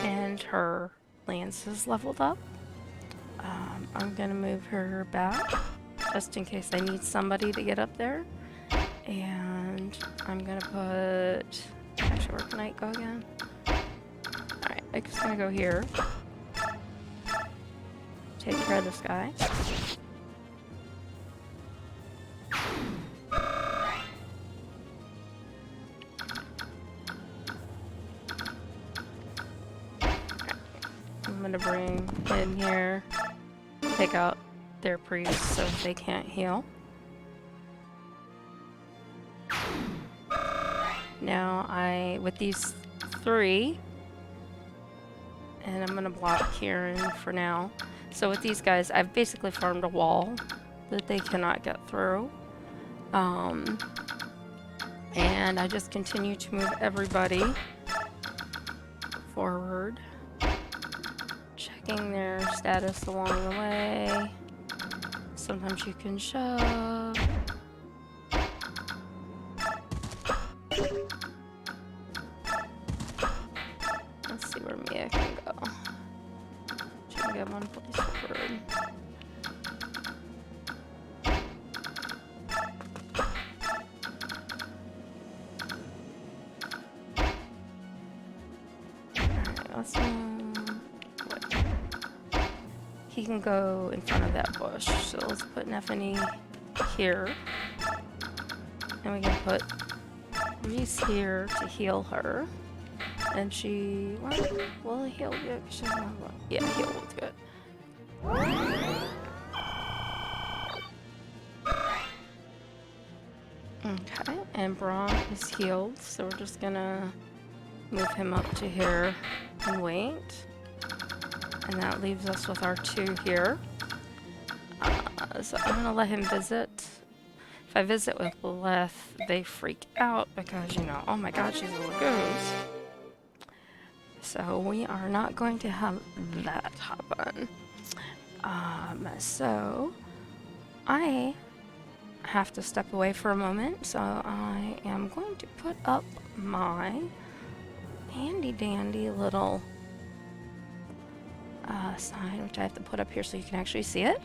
And her lance is leveled up. I'm gonna move her back just in case I need somebody to get up there. And I'm gonna put... Actually, where can I go again? Alright, I'm just gonna go here. Take care of this guy. I'm gonna bring in here, take out their priests so they can't heal. Now with these three, and I'm gonna block Kieran for now. So with these guys, I've basically formed a wall that they cannot get through. And I just continue to move everybody forward. Checking their status along the way. Sometimes you can shove. Let's see where Mia can go. She can get one place forward. Alright, let's move. He can go in front of that bush, so let's put Nephany here. And we can put Reese here to heal her. And she... Will it heal good? She doesn't have one. Yeah, heal was good. Okay, and Braun is healed, so we're just gonna move him up to here and wait. And that leaves us with our two here. So I'm gonna let him visit. If I visit with Leth, they freak out because, you know, oh my god, she's a Lagoose. So we are not going to have that happen. So I have to step away for a moment, so I am going to put up my handy dandy little sign, which I have to put up here so you can actually see it.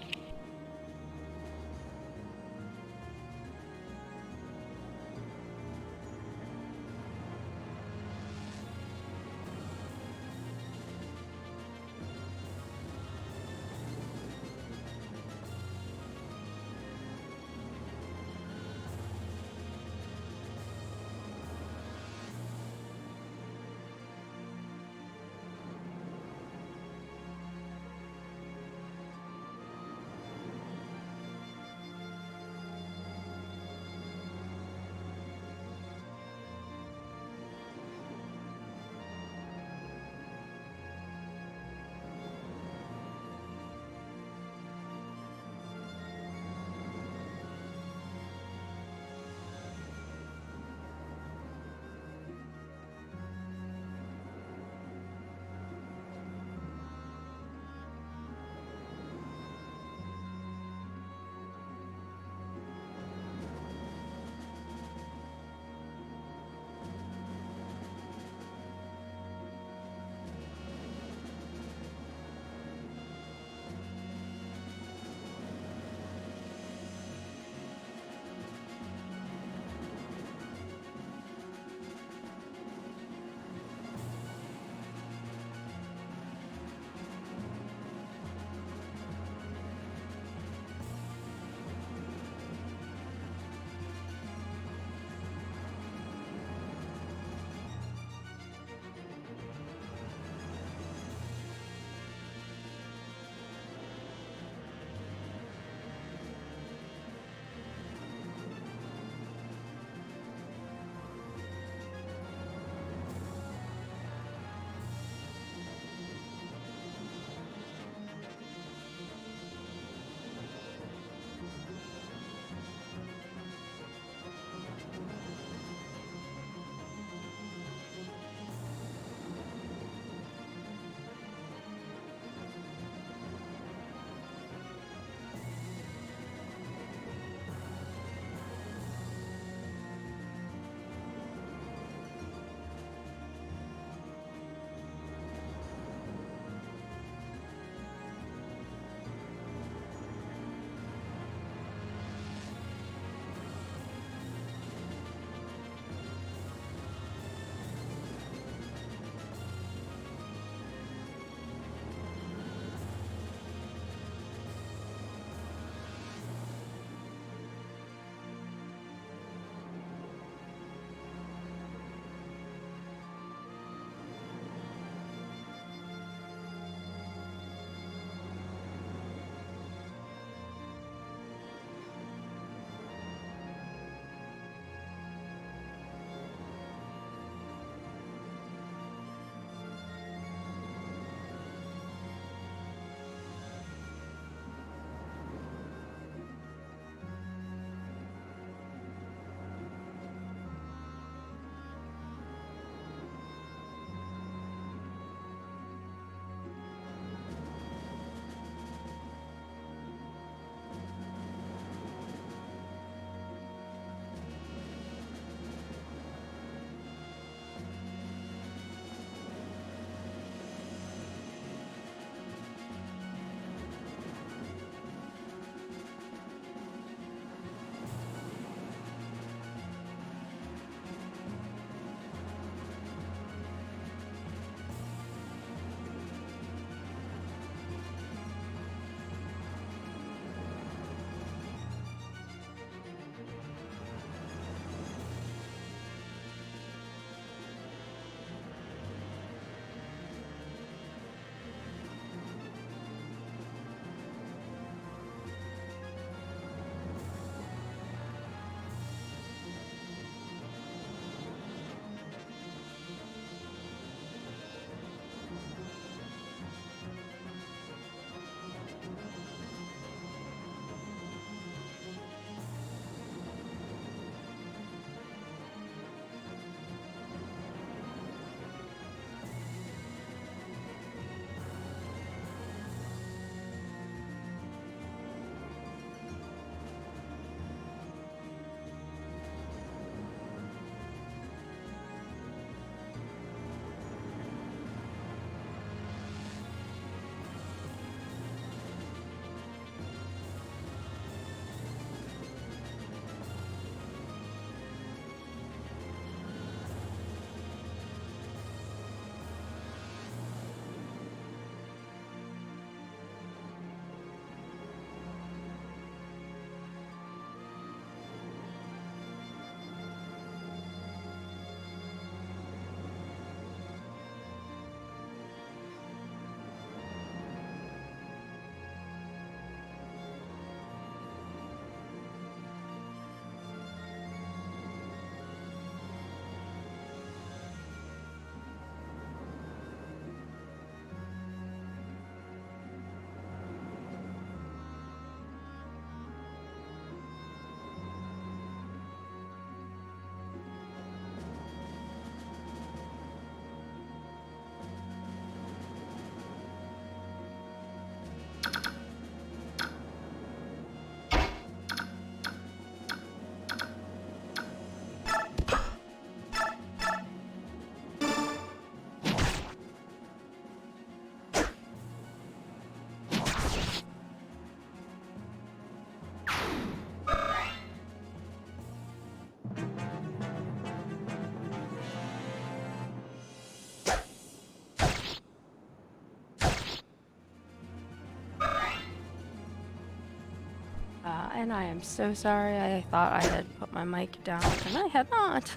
And I am so sorry. I thought I had put my mic down, and I had not.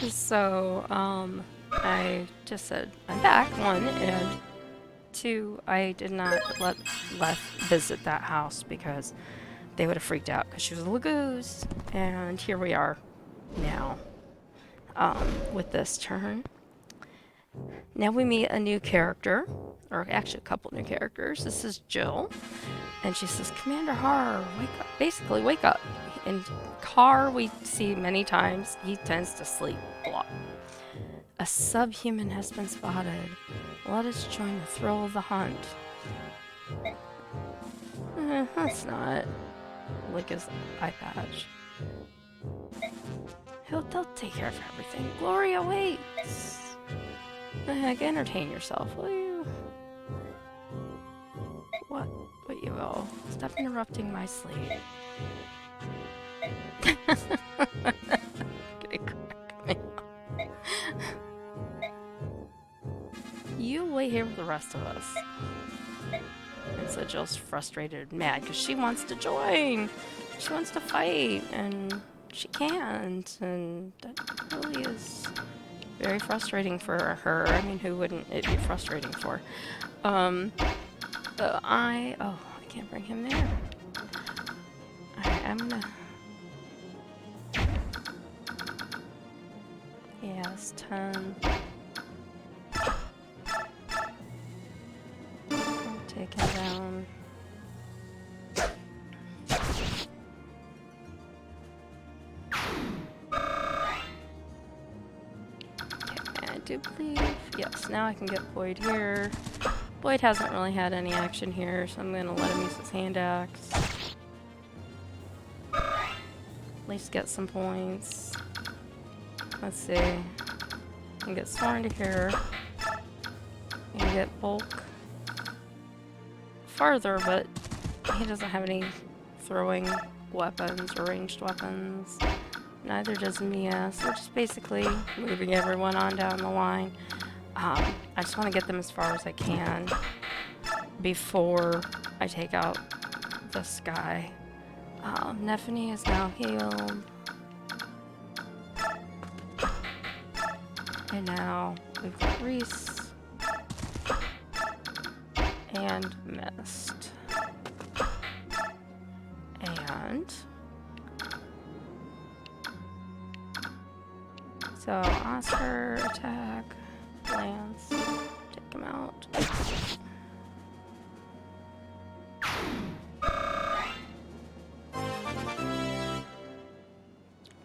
So, I just said, I'm back, one, and two, I did not let Leth visit that house because they would have freaked out because she was a Lagoose. And here we are now, with this turn. Now we meet a new character, or actually a couple new characters. This is Jill, and she says, Commander Har, wake up. Basically, wake up. And Har, we see many times, he tends to sleep a lot. A subhuman has been spotted. Let us join the thrill of the hunt. That's not like his eye patch. They'll take care of everything. Glory awaits. The heck, entertain yourself, will you? What you will. Stop interrupting my sleep. Okay, crack me up. You wait here with the rest of us. And so Jill's frustrated and mad because she wants to join. She wants to fight, and she can't. And that really is very frustrating for her. I mean, who wouldn't it be frustrating for? I can't bring him there. Alright, I'm gonna... Yeah, it's 10. Take him down. I do believe, yes, now I can get Boyd here. Boyd hasn't really had any action here, so I'm gonna let him use his hand axe. At least get some points. Let's see. I can get Sworn to here. I can get Bulk farther, but he doesn't have any throwing weapons or ranged weapons. Neither does Mia, so we're just basically moving everyone on down the line. I just want to get them as far as I can before I take out this guy. Nephany is now healed. And now we've got Reese and Mist. And so Oscar, attack, Lance, take him out.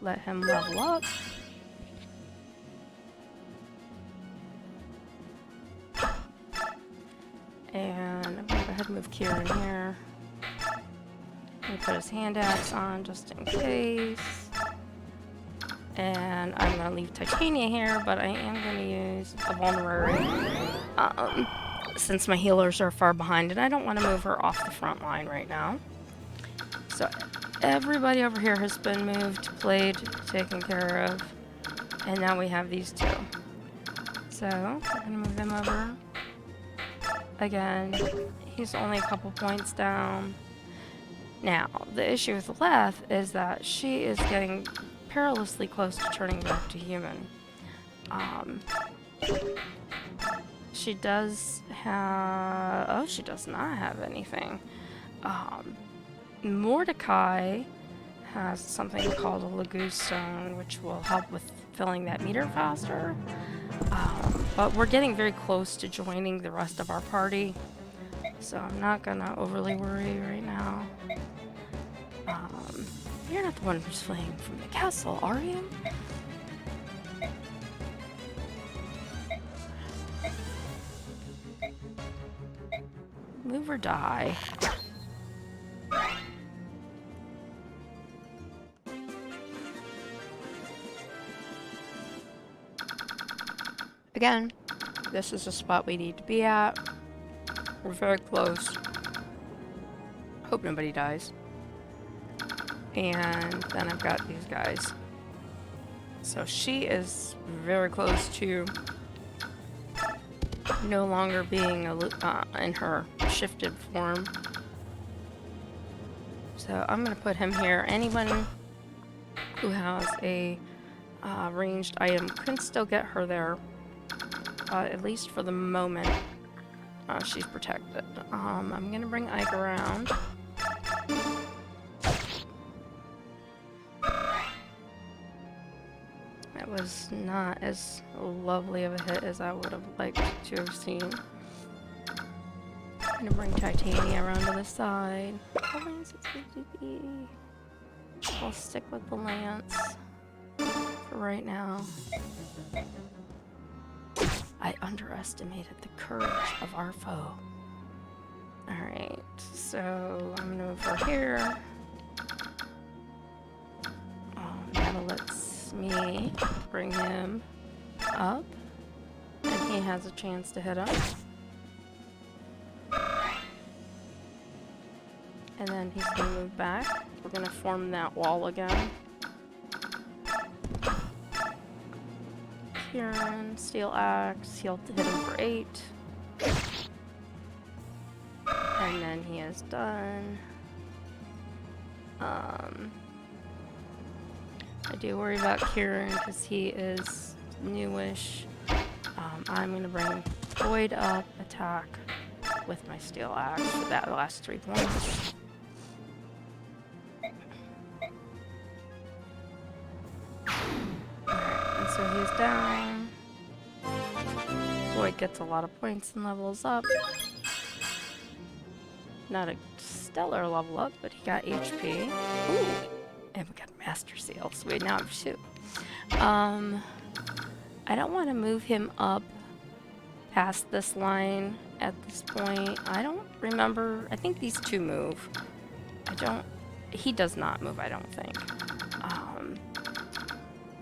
Let him level up. And I'm gonna go ahead and move Kieran here. I'm gonna put his hand axe on just in case. And I'm gonna leave Titania here, but I am gonna use a vulnerary. Since my healers are far behind and I don't want to move her off the front line right now. So everybody over here has been moved, played, taken care of. And now we have these two. So I'm gonna move them over. Again, he's only a couple points down. Now, the issue with Leth is that she is getting perilously close to turning back to human. She does have... Oh, she does not have anything. Mordecai has something called a Lagoose Stone, which will help with filling that meter faster. But we're getting very close to joining the rest of our party, so I'm not gonna overly worry right now. You're not the one who's fleeing from the castle, are you? Move or die. Again, this is a spot we need to be at. We're very close. Hope nobody dies. And then I've got these guys. So she is very close to no longer being in her shifted form. So So I'm gonna put him here. Anyone who has a ranged item can still get her there. At least for the moment, she's protected. I'm gonna bring Ike around. That was not as lovely of a hit as I would have liked to have seen. I'm gonna bring Titania around to the side. I'll stick with the lance for right now. I underestimated the courage of our foe. Alright, so I'm gonna move her here. That lets me bring him up, and he has a chance to hit us. And then he's gonna move back. We're gonna form that wall again. Kieran, Steel Axe, he'll hit him for 8. And then he is done. I do worry about Kieran because he is newish. I'm gonna bring Void up, attack with my Steel Axe for that last 3 points. So he's down. Void gets a lot of points and levels up. Not a stellar level up, but he got HP. Ooh. And we got Master Seal, so we now have 2. I don't want to move him up past this line at this point. I don't remember. I think these 2 move. He does not move, I don't think.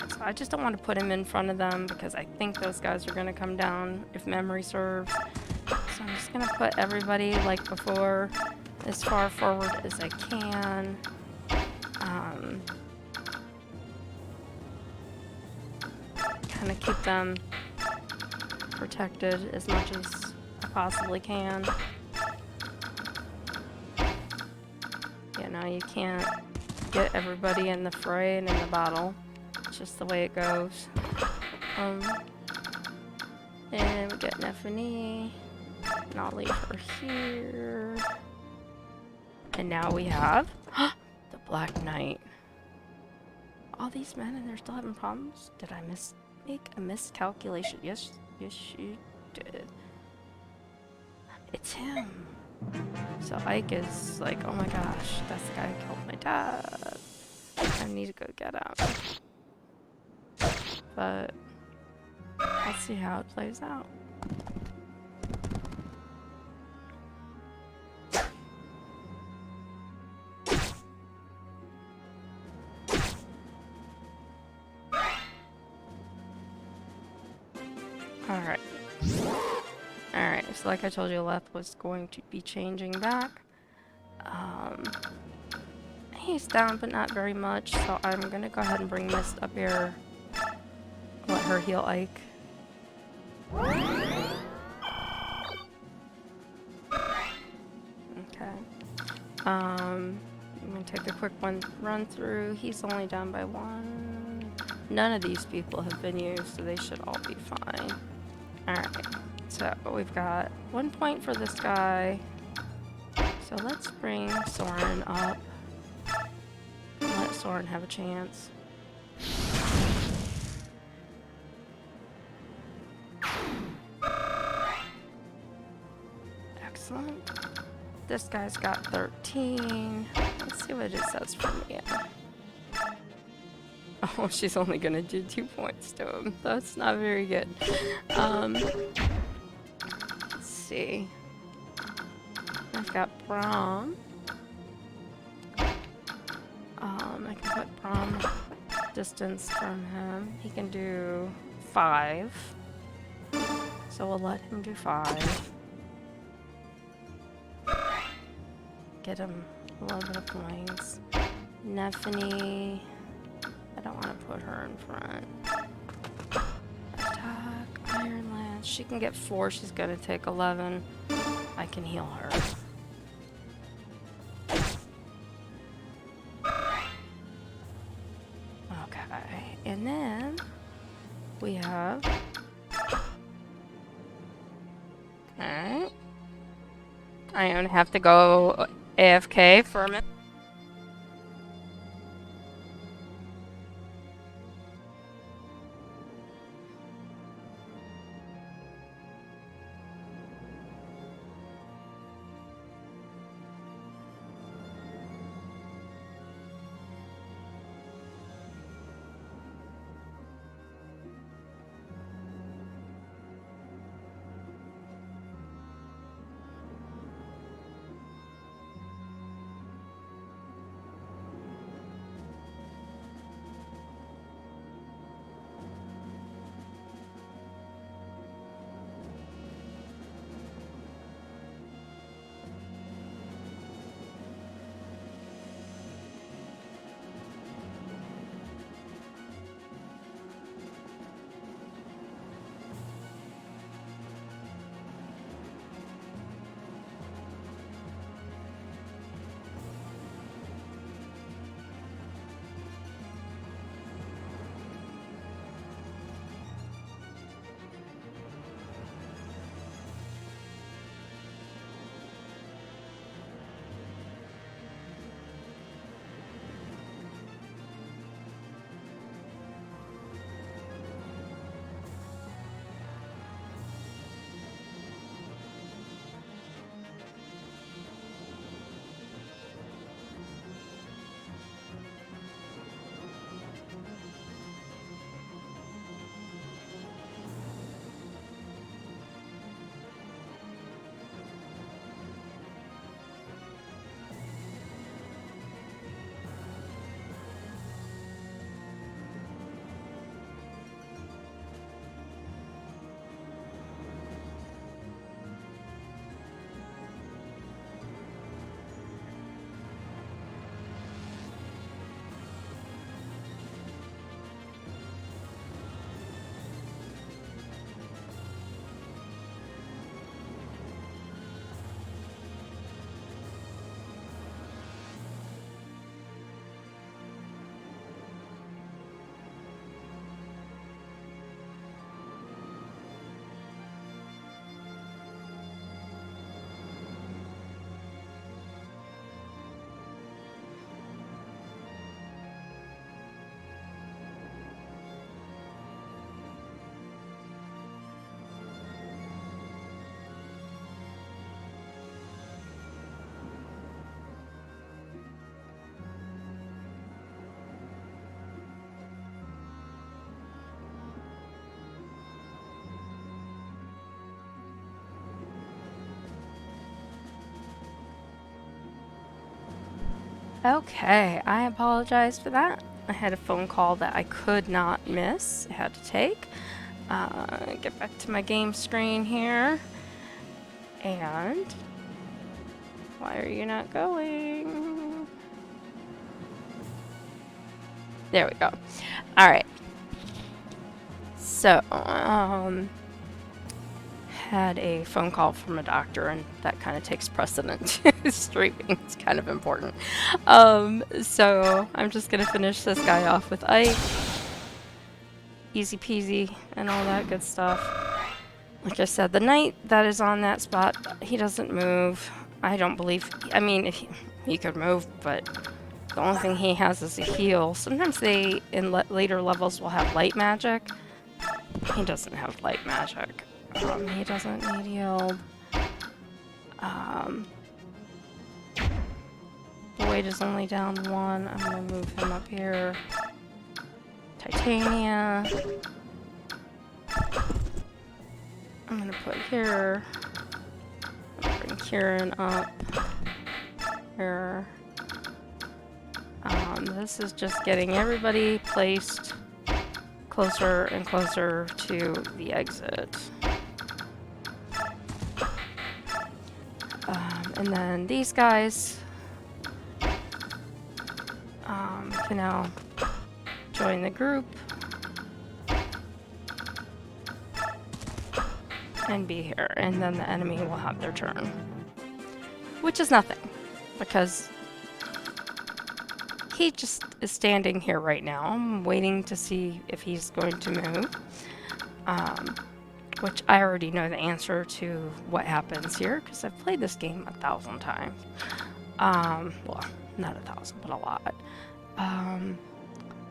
So I just don't want to put him in front of them because I think those guys are going to come down if memory serves. So I'm just going to put everybody like before as far forward as I can. Kind of keep them protected as much as I possibly can. You know, you can't get everybody in the fray and in the battle. It's just the way it goes. And we get Nephany. And I'll leave her here. And now we have the Black Knight. All these men and they're still having problems? Did I make a miscalculation? Yes, you did. It's him. So Ike is like, oh my gosh, that's the guy who killed my dad. I need to go get him. But let's see how it plays out. Alright, so like I told you, Leth was going to be changing back. He's down, but not very much, so I'm gonna go ahead and bring Mist up here. Let her heal Ike. Okay. I'm gonna take a quick run through. He's only down by 1. None of these people have been used, so they should all be fine. Alright, so we've got 1 point for this guy. So let's bring Soren up. Let Soren have a chance. Excellent. This guy's got 13. Let's see what it says for me. Oh, she's only gonna do 2 points to him. That's not very good. Let's see. I've got Braum. I can put Braum distance from him. He can do 5. So we'll let him do 5. Get him a little bit of points. Nephany. I don't want to put her in front. Attack, Iron Lance. She can get 4. She's gonna take 11. I can heal her. Alright. I don't have to go AFK for a minute. Okay, I apologize for that. I had a phone call that I could not miss. I had to take. Get back to my game screen here. And why are you not going? There we go. All right. So, had a phone call from a doctor, and that kind of takes precedent. Streaming is kind of important. So I'm just gonna finish this guy off with Ike. Easy peasy and all that good stuff. Like I said, the knight that is on that spot, he doesn't move. I don't believe, I mean, if he could move, but the only thing he has is a heal. Sometimes they, in later levels, will have light magic. He doesn't have light magic. He doesn't need healed. Boyd is only down 1. I'm gonna move him up here. Titania. I'm gonna put here. Bring Kieran up. Here. This is just getting everybody placed closer and closer to the exit. And then these guys can now join the group and be here, and then the enemy will have their turn, which is nothing because he just is standing here right now. I'm waiting to see if he's going to move. which I already know the answer to what happens here because I've played this game 1,000 times. Well, not 1,000, but a lot.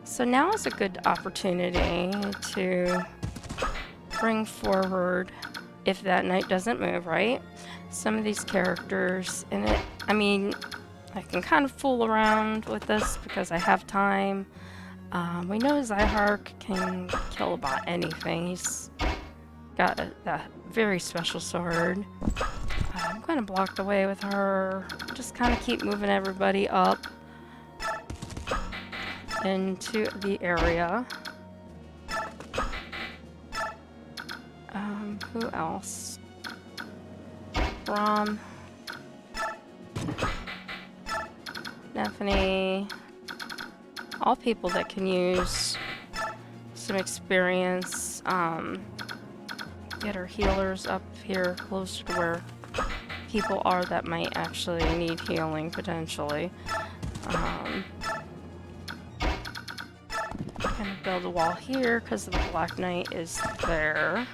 So now is a good opportunity to bring forward, if that knight doesn't move, right? Some of these characters in it. I mean, I can kind of fool around with this because I have time. We know Zyhark can kill about anything. He's got a very special sword. I'm going to block the way with her. Just kind of keep moving everybody up into the area. Who else? Rom. Stephanie. All people that can use some experience. Get our healers up here closer to where people are that might actually need healing potentially. Gonna build a wall here because the Black Knight is there.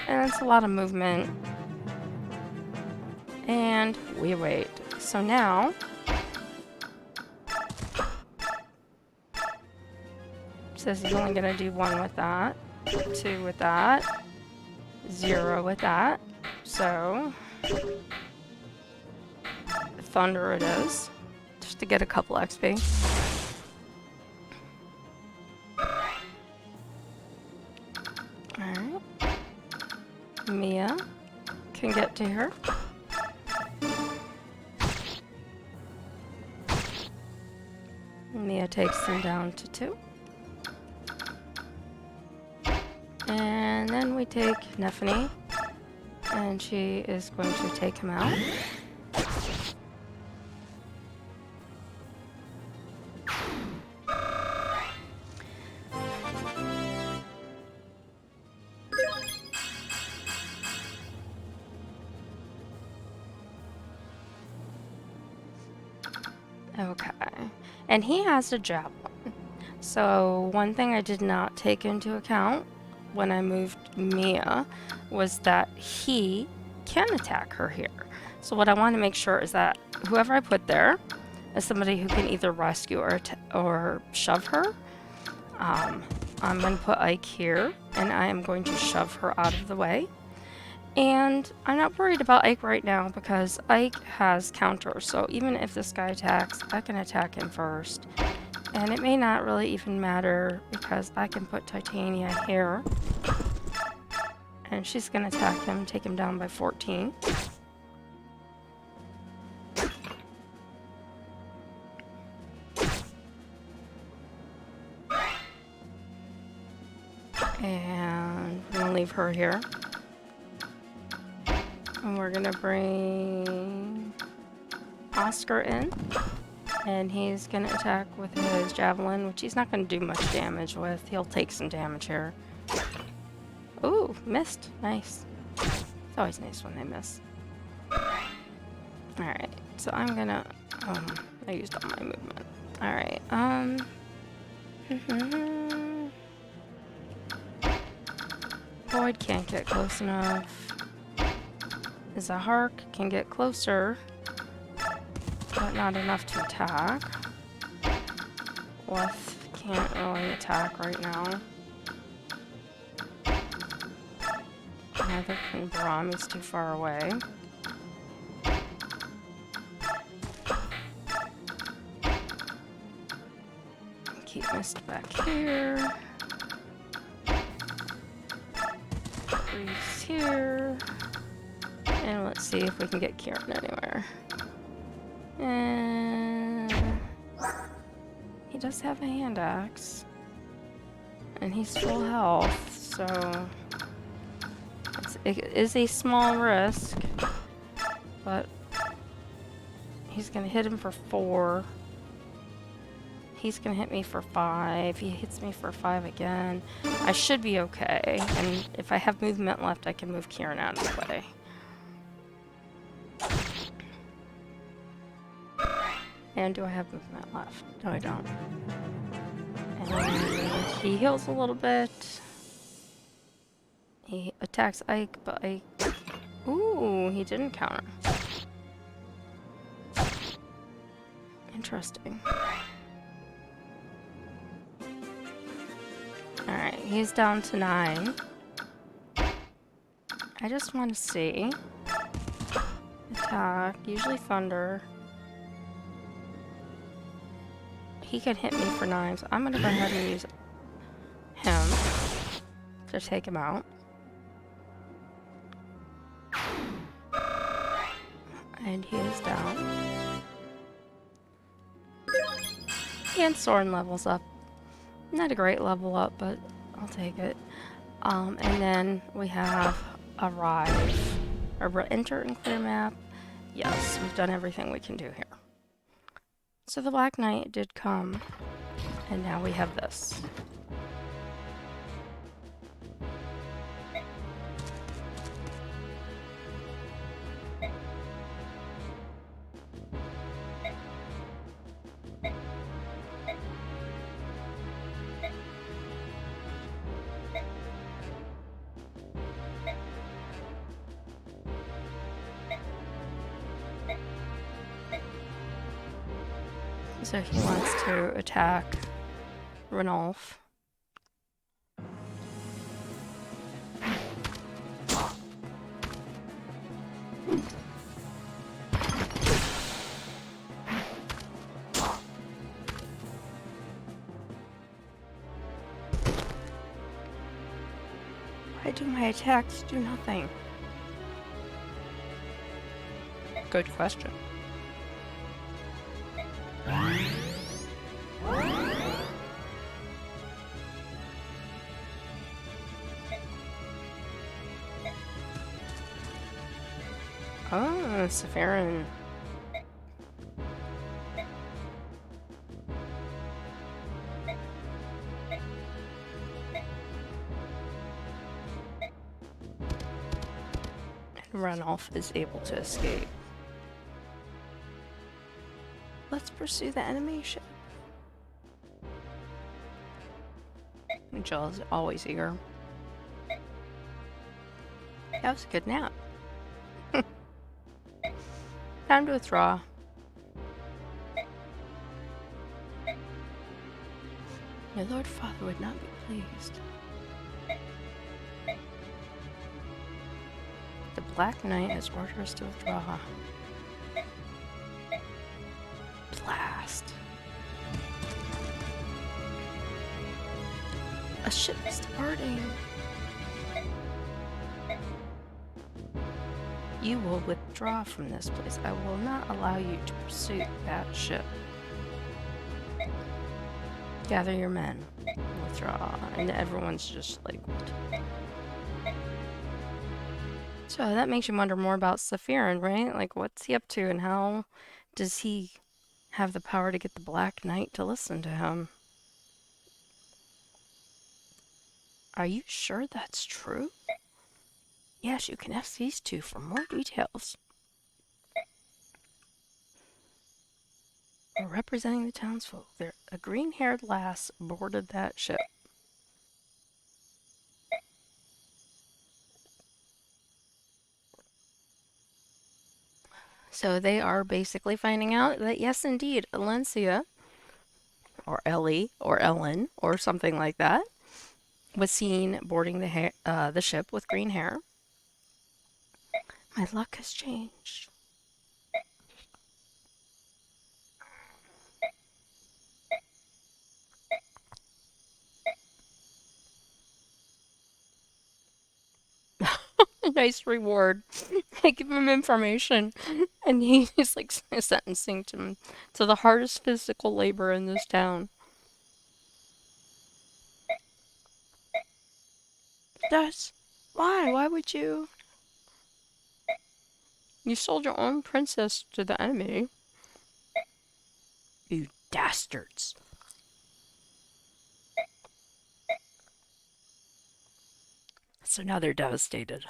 And it's a lot of movement. And we wait. So now says he's only gonna do 1 with that, 2 with that, 0 with that. So Thunder it is, just to get a couple XP. Alright. Mia can get to her. Mia takes him down to 2. And then we take Nephany, and she is going to take him out. Okay, and he has a javelin. So one thing I did not take into account when I moved Mia was that he can attack her here. So what I want to make sure is that whoever I put there is somebody who can either rescue or shove her. I'm going to put Ike here, and I am going to shove her out of the way. And I'm not worried about Ike right now because Ike has counters, so even if this guy attacks, I can attack him first. And it may not really even matter because I can put Titania here. And she's going to attack him, take him down by 14. And we're going to leave her here. And we're gonna bring Oscar in, and he's gonna attack with his javelin, which he's not gonna do much damage with. He'll take some damage here. Ooh, missed. Nice. It's always nice when they miss. Alright, so I'm gonna... I used all my movement. Alright, Void can't get close enough. Zyhark can get closer, but not enough to attack. Leth can't really attack right now. Neither can Braum, he's too far away. Keep Mist back here. Breeze here. And let's see if we can get Kieran anywhere. And he does have a hand axe. And he's full health, so it is a small risk. But he's going to hit him for 4. He's going to hit me for 5. He hits me for 5 again. I should be okay. And if I have movement left, I can move Kieran out of the way. And do I have movement left? No, I don't. And he heals a little bit. He attacks Ike, but Ike... Ooh, he didn't counter. Interesting. Alright, he's down to 9. I just want to see. Attack, usually thunder. He can hit me for 9, so I'm going to go ahead and use him to take him out. And he is down. And Soren levels up. Not a great level up, but I'll take it. And then we have Arrive. Or enter and clear map. Yes, we've done everything we can do here. So the Black Knight did come, and now we have this. So he wants to attack Ranulf. Why do my attacks do nothing? Good question. Oh, Sephirin. And Ranulf is able to escape. Let's pursue the enemy ship. Jill is always eager. That was a good nap. Time to withdraw. Your Lord Father would not be pleased. The Black Knight has ordered us to withdraw. Blast. A ship is departing. You will withdraw from this place. I will not allow you to pursue that ship. Gather your men. Withdraw. And everyone's just like, what? So that makes you wonder more about Sephirin, right? Like, what's he up to and how does he have the power to get the Black Knight to listen to him? Are you sure that's true? Yes, you can ask these two for more details. We're representing the townsfolk. A green-haired lass boarded that ship. So they are basically finding out that, yes, indeed, Alencia, or Ellie, or Ellen, or something like that, was seen boarding the ship with green hair. My luck has changed. Nice reward. I give him information, and he's like sentencing him to the hardest physical labor in this town. That's why? Why would you? You sold your own princess to the enemy. You dastards. So now they're devastated.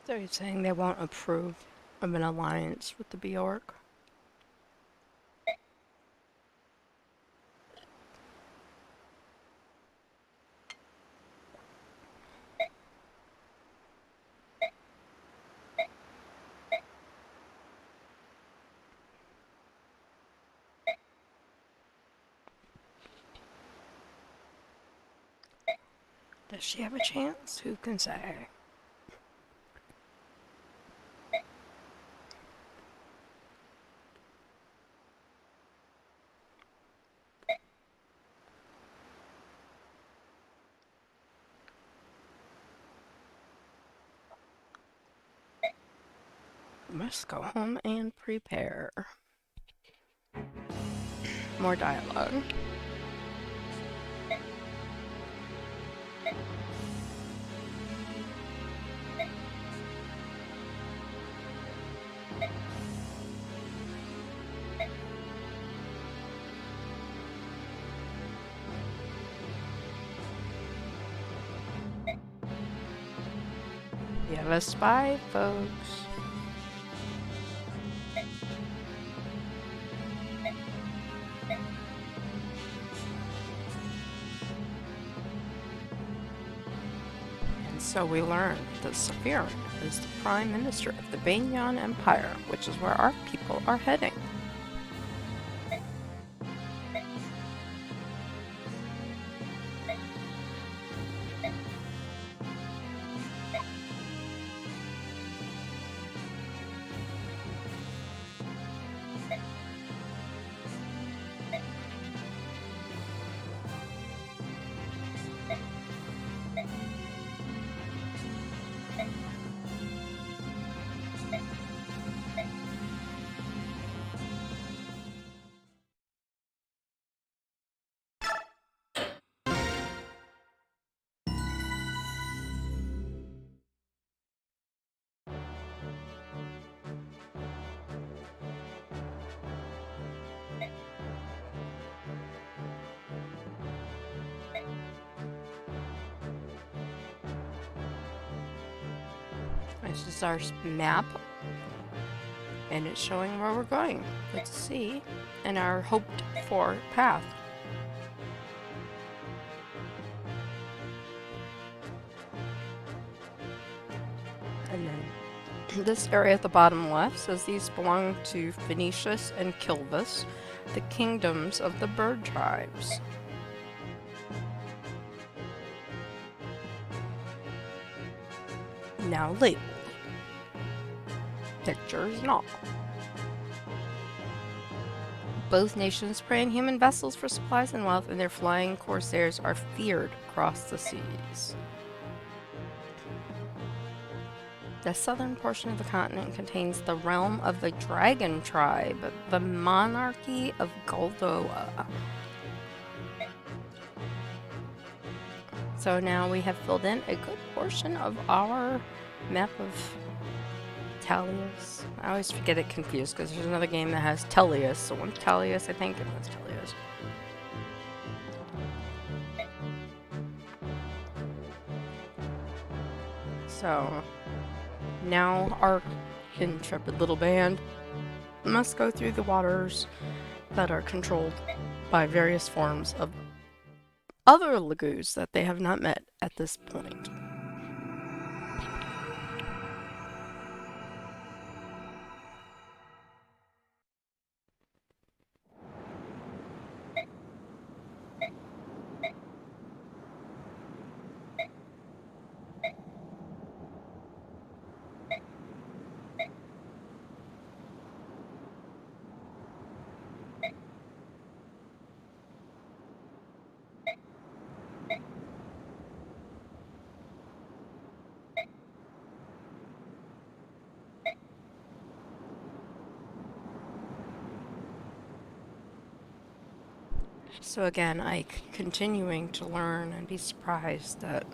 So you're saying they won't approve of an alliance with the Bjork? Does she have a chance? Who can say? Must go home and prepare. More dialogue. We have a spy, folks. And so we learn that Sephiroth is the Prime Minister of the Banyan Empire, which is where our people are heading. This is our map, and it's showing where we're going. Let's see, and our hoped for path. And then this area at the bottom left says these belong to Phoenicius and Kilvis, the kingdoms of the bird tribes. Now labeled. Pictures and all. Both nations prey on human vessels for supplies and wealth, and their flying corsairs are feared across the seas. The southern portion of the continent contains the realm of the Dragon Tribe, the monarchy of Goldoa. So now we have filled in a good portion of our map of Talius. I always get it confused because there's another game that has Tellius. So one's Talius, I think, and one's Tellius. So now our intrepid little band must go through the waters that are controlled by various forms of other lagoos that they have not met at this point. So again, continuing to learn and be surprised that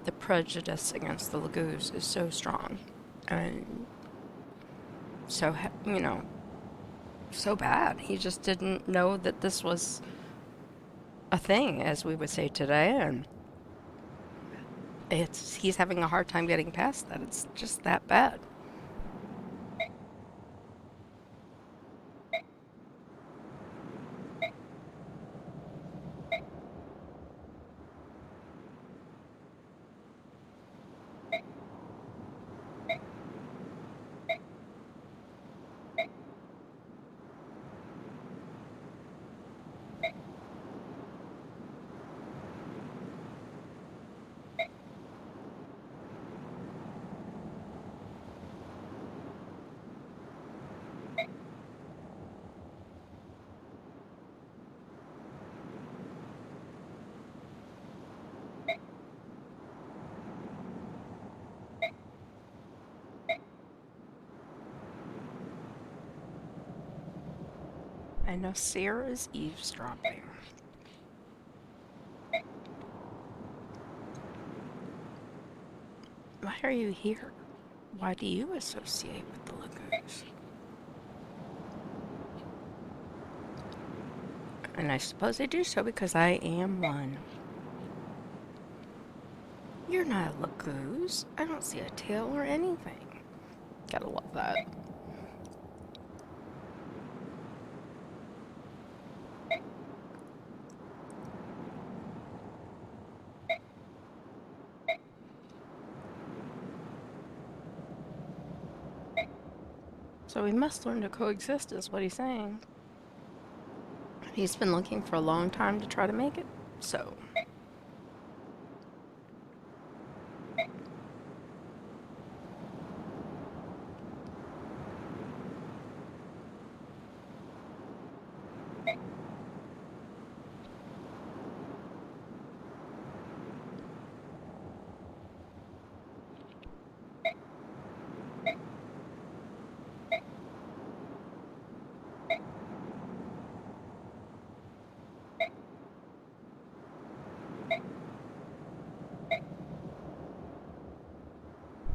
the prejudice against the Lagoos is so strong and so, so bad. He just didn't know that this was a thing, as we would say today, and he's having a hard time getting past that. It's just that bad. I know Sarah is eavesdropping. Why are you here? Why do you associate with the lagoons? And I suppose I do so because I am one. You're not a lagoose. I don't see a tail or anything. Gotta love that. So we must learn to coexist, is what he's saying. He's been looking for a long time to try to make it so.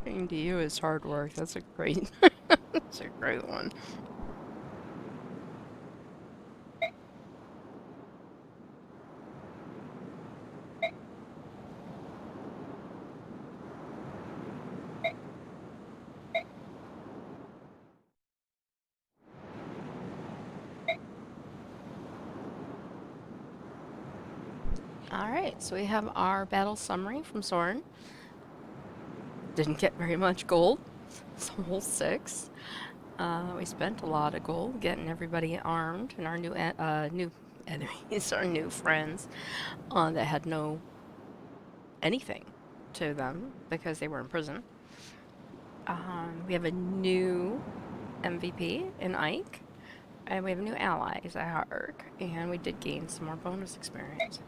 Being to you is hard work. That's a great, that's a great one. Alright, so we have our battle summary from Soren. Didn't get very much gold. It's a whole 6. We spent a lot of gold getting everybody armed and our new enemies, our new friends that had no anything to them because they were in prison. We have a new MVP in Ike, and we have a new ally, Zahark, and we did gain some more bonus experience.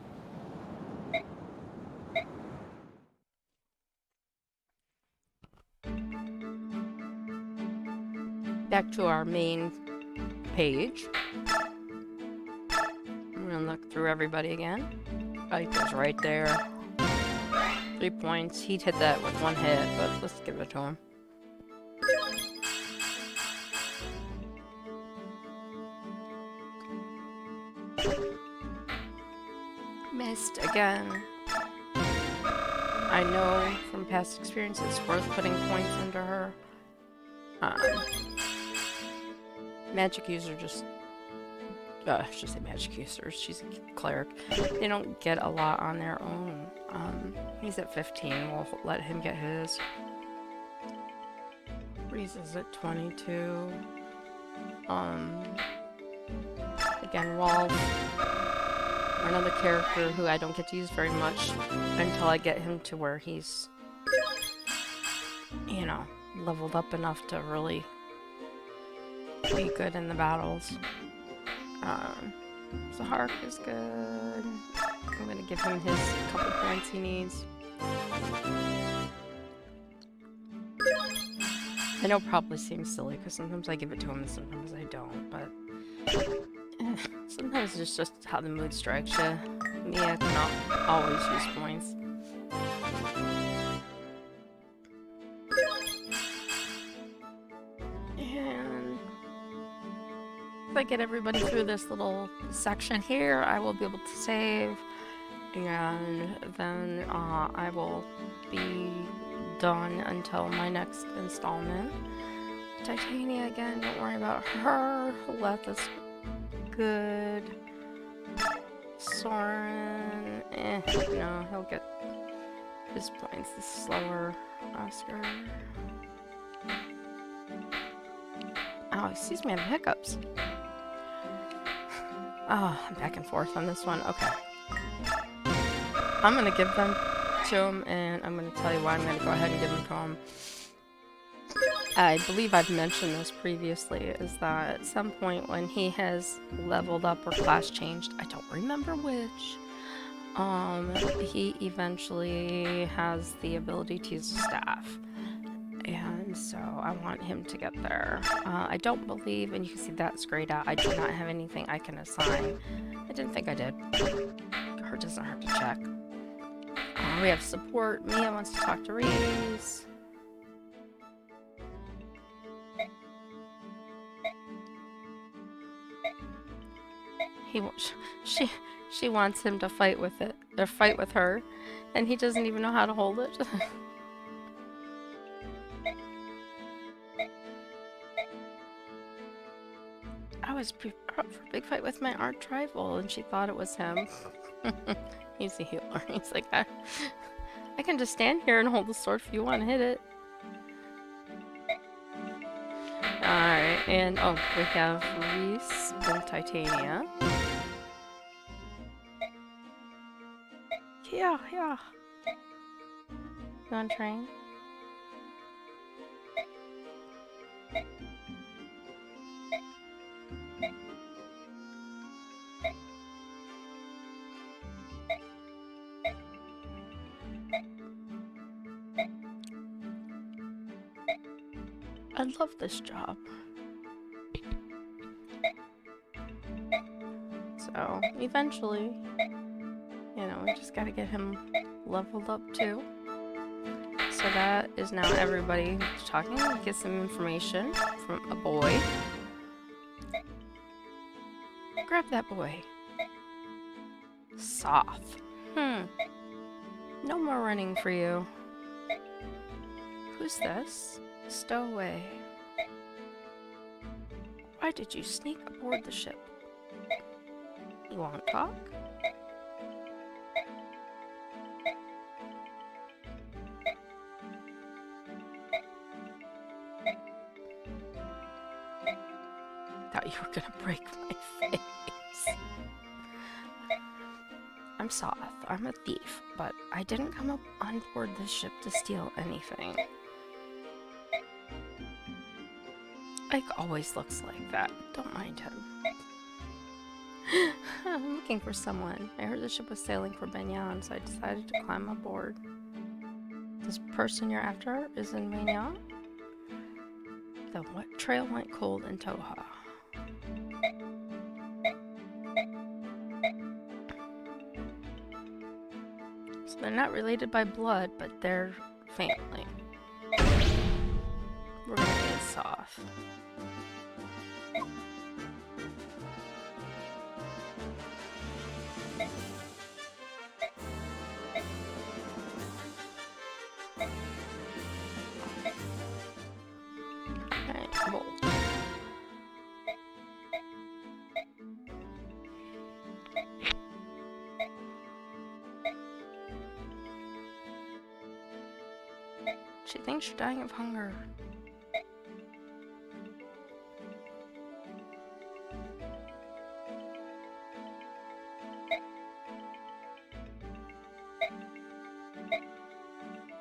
Back to our main page. I'm gonna look through everybody again. Ike was right there. 3 points. He'd hit that with 1 hit, but let's give it to him. Missed again. I know from past experience it's worth putting points into her. Magic user just... I should say magic users. She's a cleric. They don't get a lot on their own. He's at 15. We'll let him get his. Reese is at 22. Again, Rolf. Another character who I don't get to use very much until I get him to where he's, you know, leveled up enough to really be good in the battles. Zahark is good. I'm gonna give him his couple points he needs. I know it probably seems silly because sometimes I give it to him and sometimes I don't, but sometimes it's just how the mood strikes you. Me, I cannot always use points. And if I get everybody through this little section here, I will be able to save. and then I will be done until my next installment. Titania again, don't worry about her. Leth is good. Soren, no, he'll get his points. This slower Oscar. Oh, excuse me, I'm hiccups. Oh, I'm back and forth on this one. Okay. I'm gonna give them to him, and I'm gonna tell you why I'm gonna go ahead and give them to him. I believe I've mentioned this previously, is that at some point when he has leveled up or class changed, I don't remember which, he eventually has the ability to use a staff. And so I want him to get there. I don't believe, and you can see that's grayed out, I do not have anything I can assign. I didn't think I did. It doesn't hurt to check. We have support. Mia wants to talk to Reese. She wants him to fight with it, or fight with her, and he doesn't even know how to hold it. I was prepared for a big fight with my arch rival, and she thought it was him. He's a healer. He's like, I can just stand here and hold the sword if you want to hit it. Alright, and oh, we have Reese and Titania. Yeah. You on train? I love this job. So, eventually, you know, we just gotta get him leveled up too. So that is now everybody talking. Get some information from a boy. Grab that boy. Soth. No more running for you. Who's this? Stowaway. Why did you sneak aboard the ship? You won't talk? Thought you were gonna break my face. I'm Soth. I'm a thief, but I didn't come up on board this ship to steal anything. Ike always looks like that. Don't mind him. I'm looking for someone. I heard the ship was sailing for Banyan, so I decided to climb aboard. This person you're after is in Banyan? The trail went cold in Toha. So they're not related by blood, but they're family. We're gonna get Soth. Alright, cool. She thinks you're dying of hunger.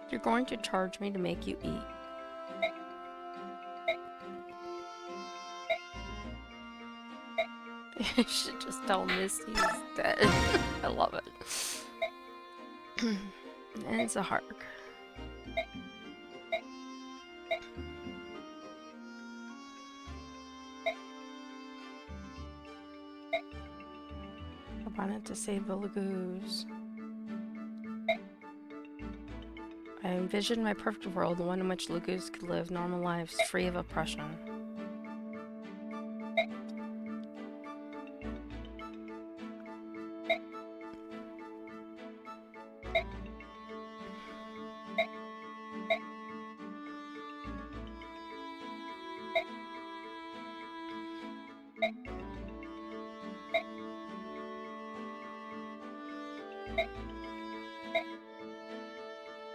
You're going to charge me to make you eat. You should just tell Misty he's dead. I love it. And Zahark. I wanted to save the Lagoos. I envisioned my perfect world, one in which Lagoos could live normal lives, free of oppression.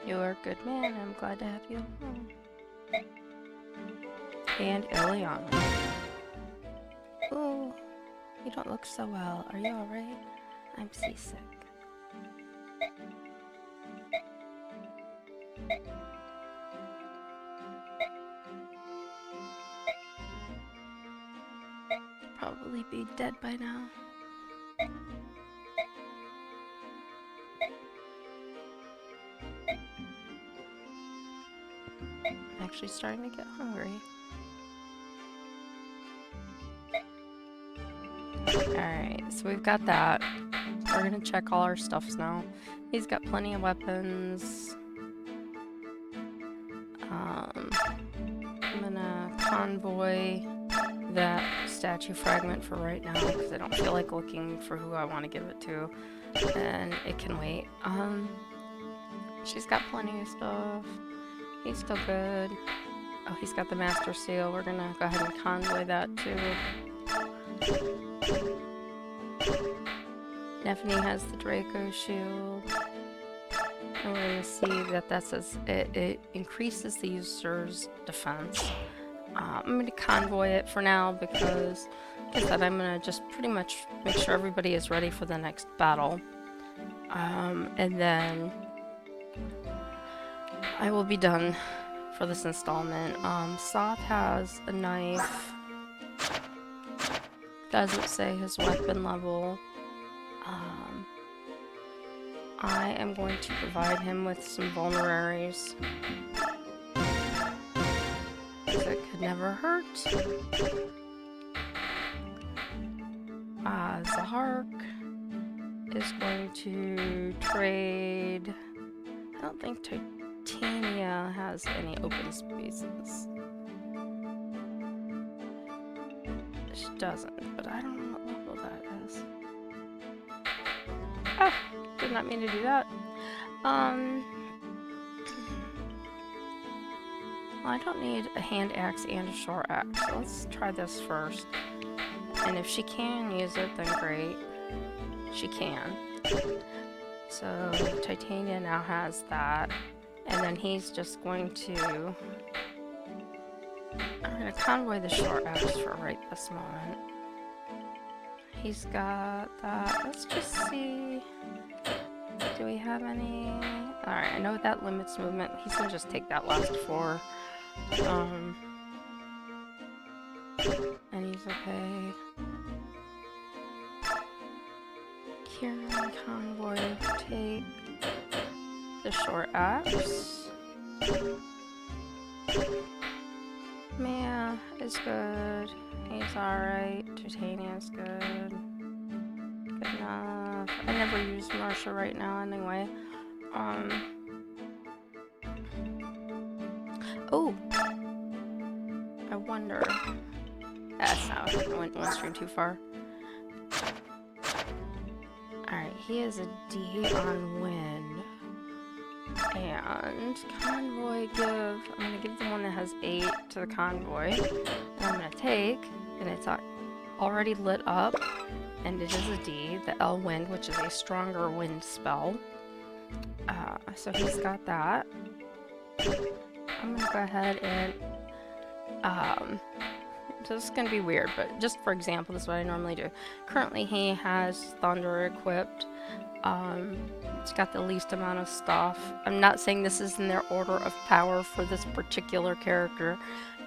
You're a good man. I'm glad to have you home. And Ileana. Ooh, you don't look so well. Are you alright? I'm seasick. Probably be dead by now. I'm actually starting to get hungry. Alright, so we've got that. We're gonna check all our stuffs now. He's got plenty of weapons. I'm gonna convoy that statue fragment for right now because I don't feel like looking for who I want to give it to, and it can wait. She's got plenty of stuff. He's still good. Oh, he's got the Master Seal. We're gonna go ahead and convoy that too. Nephany has the Draco shield. And we're gonna see that that says it increases the user's defense. I'm gonna convoy it for now because, like I said, I'm gonna just pretty much make sure everybody is ready for the next battle. And then I will be done for this installment. Soth has a knife. Doesn't say his weapon level. I am going to provide him with some vulneraries. Because it could never hurt. Zahark is going to trade... I don't think Titania has any open spaces. She doesn't, but I don't know what level that is. Oh, did not mean to do that. Well, I don't need a hand axe and a short axe, so let's try this first. And if she can use it, then great. She can. So Titania now has that, and then he's just going to... I'm going to convoy the short axe for right this moment. He's got that. Let's just see. Do we have any? Alright, I know that limits movement. He's going to just take that last 4. And he's okay. Kieran convoy, take the short axe. Mia is good. He's alright. Titania's good. Good enough. I never use Marsha right now anyway. Oh! I wonder... That's not... I went one stream too far. Alright, he has a D on wind. And convoy I'm gonna give the one that has 8 to the convoy. And I'm gonna take, and it's already lit up, and it is a D, the L wind, which is a stronger wind spell. So he's got that. I'm gonna go ahead and, so this is gonna be weird, but just for example, this is what I normally do. Currently he has Thunder equipped. It's got the least amount of stuff. I'm not saying this is in their order of power for this particular character,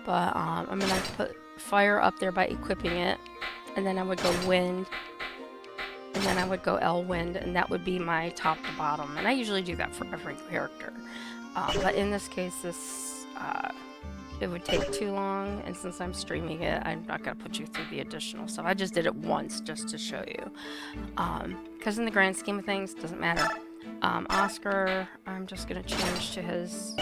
but I'm gonna put fire up there by equipping it, and then I would go wind, and then I would go L wind, and that would be my top to bottom. And I usually do that for every character, but in this case, it would take too long, and since I'm streaming it, I'm not going to put you through the additional stuff. I just did it once just to show you. Because in the grand scheme of things, it doesn't matter. Oscar, I'm just going to change to his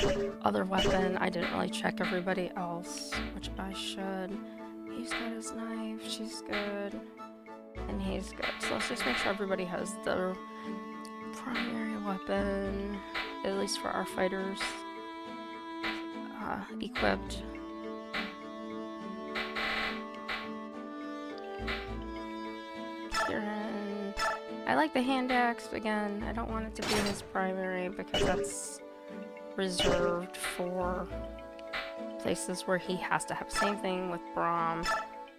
other weapon. I didn't really check everybody else, which I should. He's got his knife, she's good, and he's good. So let's just make sure everybody has the primary weapon, at least for our fighters. Equipped. Kieran, I like the hand axe. Again, I don't want it to be his primary because that's reserved for places where he has to have. Same thing with Braum.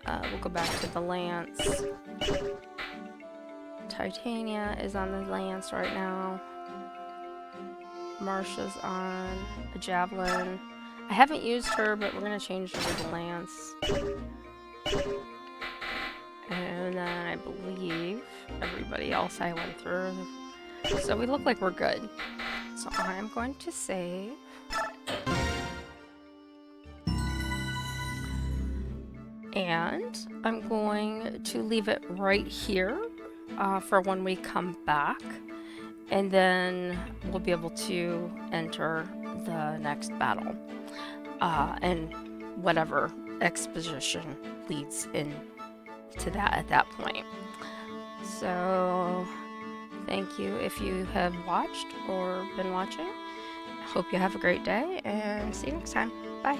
We'll go back to the lance. Titania is on the lance right now. Marsha's on a javelin. I haven't used her, but we're gonna change her to the lance. And then I believe everybody else I went through. So we look like we're good. So I'm going to save. And I'm going to leave it right here for when we come back. And then we'll be able to enter the next battle. And whatever exposition leads into that at that point. So thank you if you have watched or been watching. Hope you have a great day and see you next time. Bye.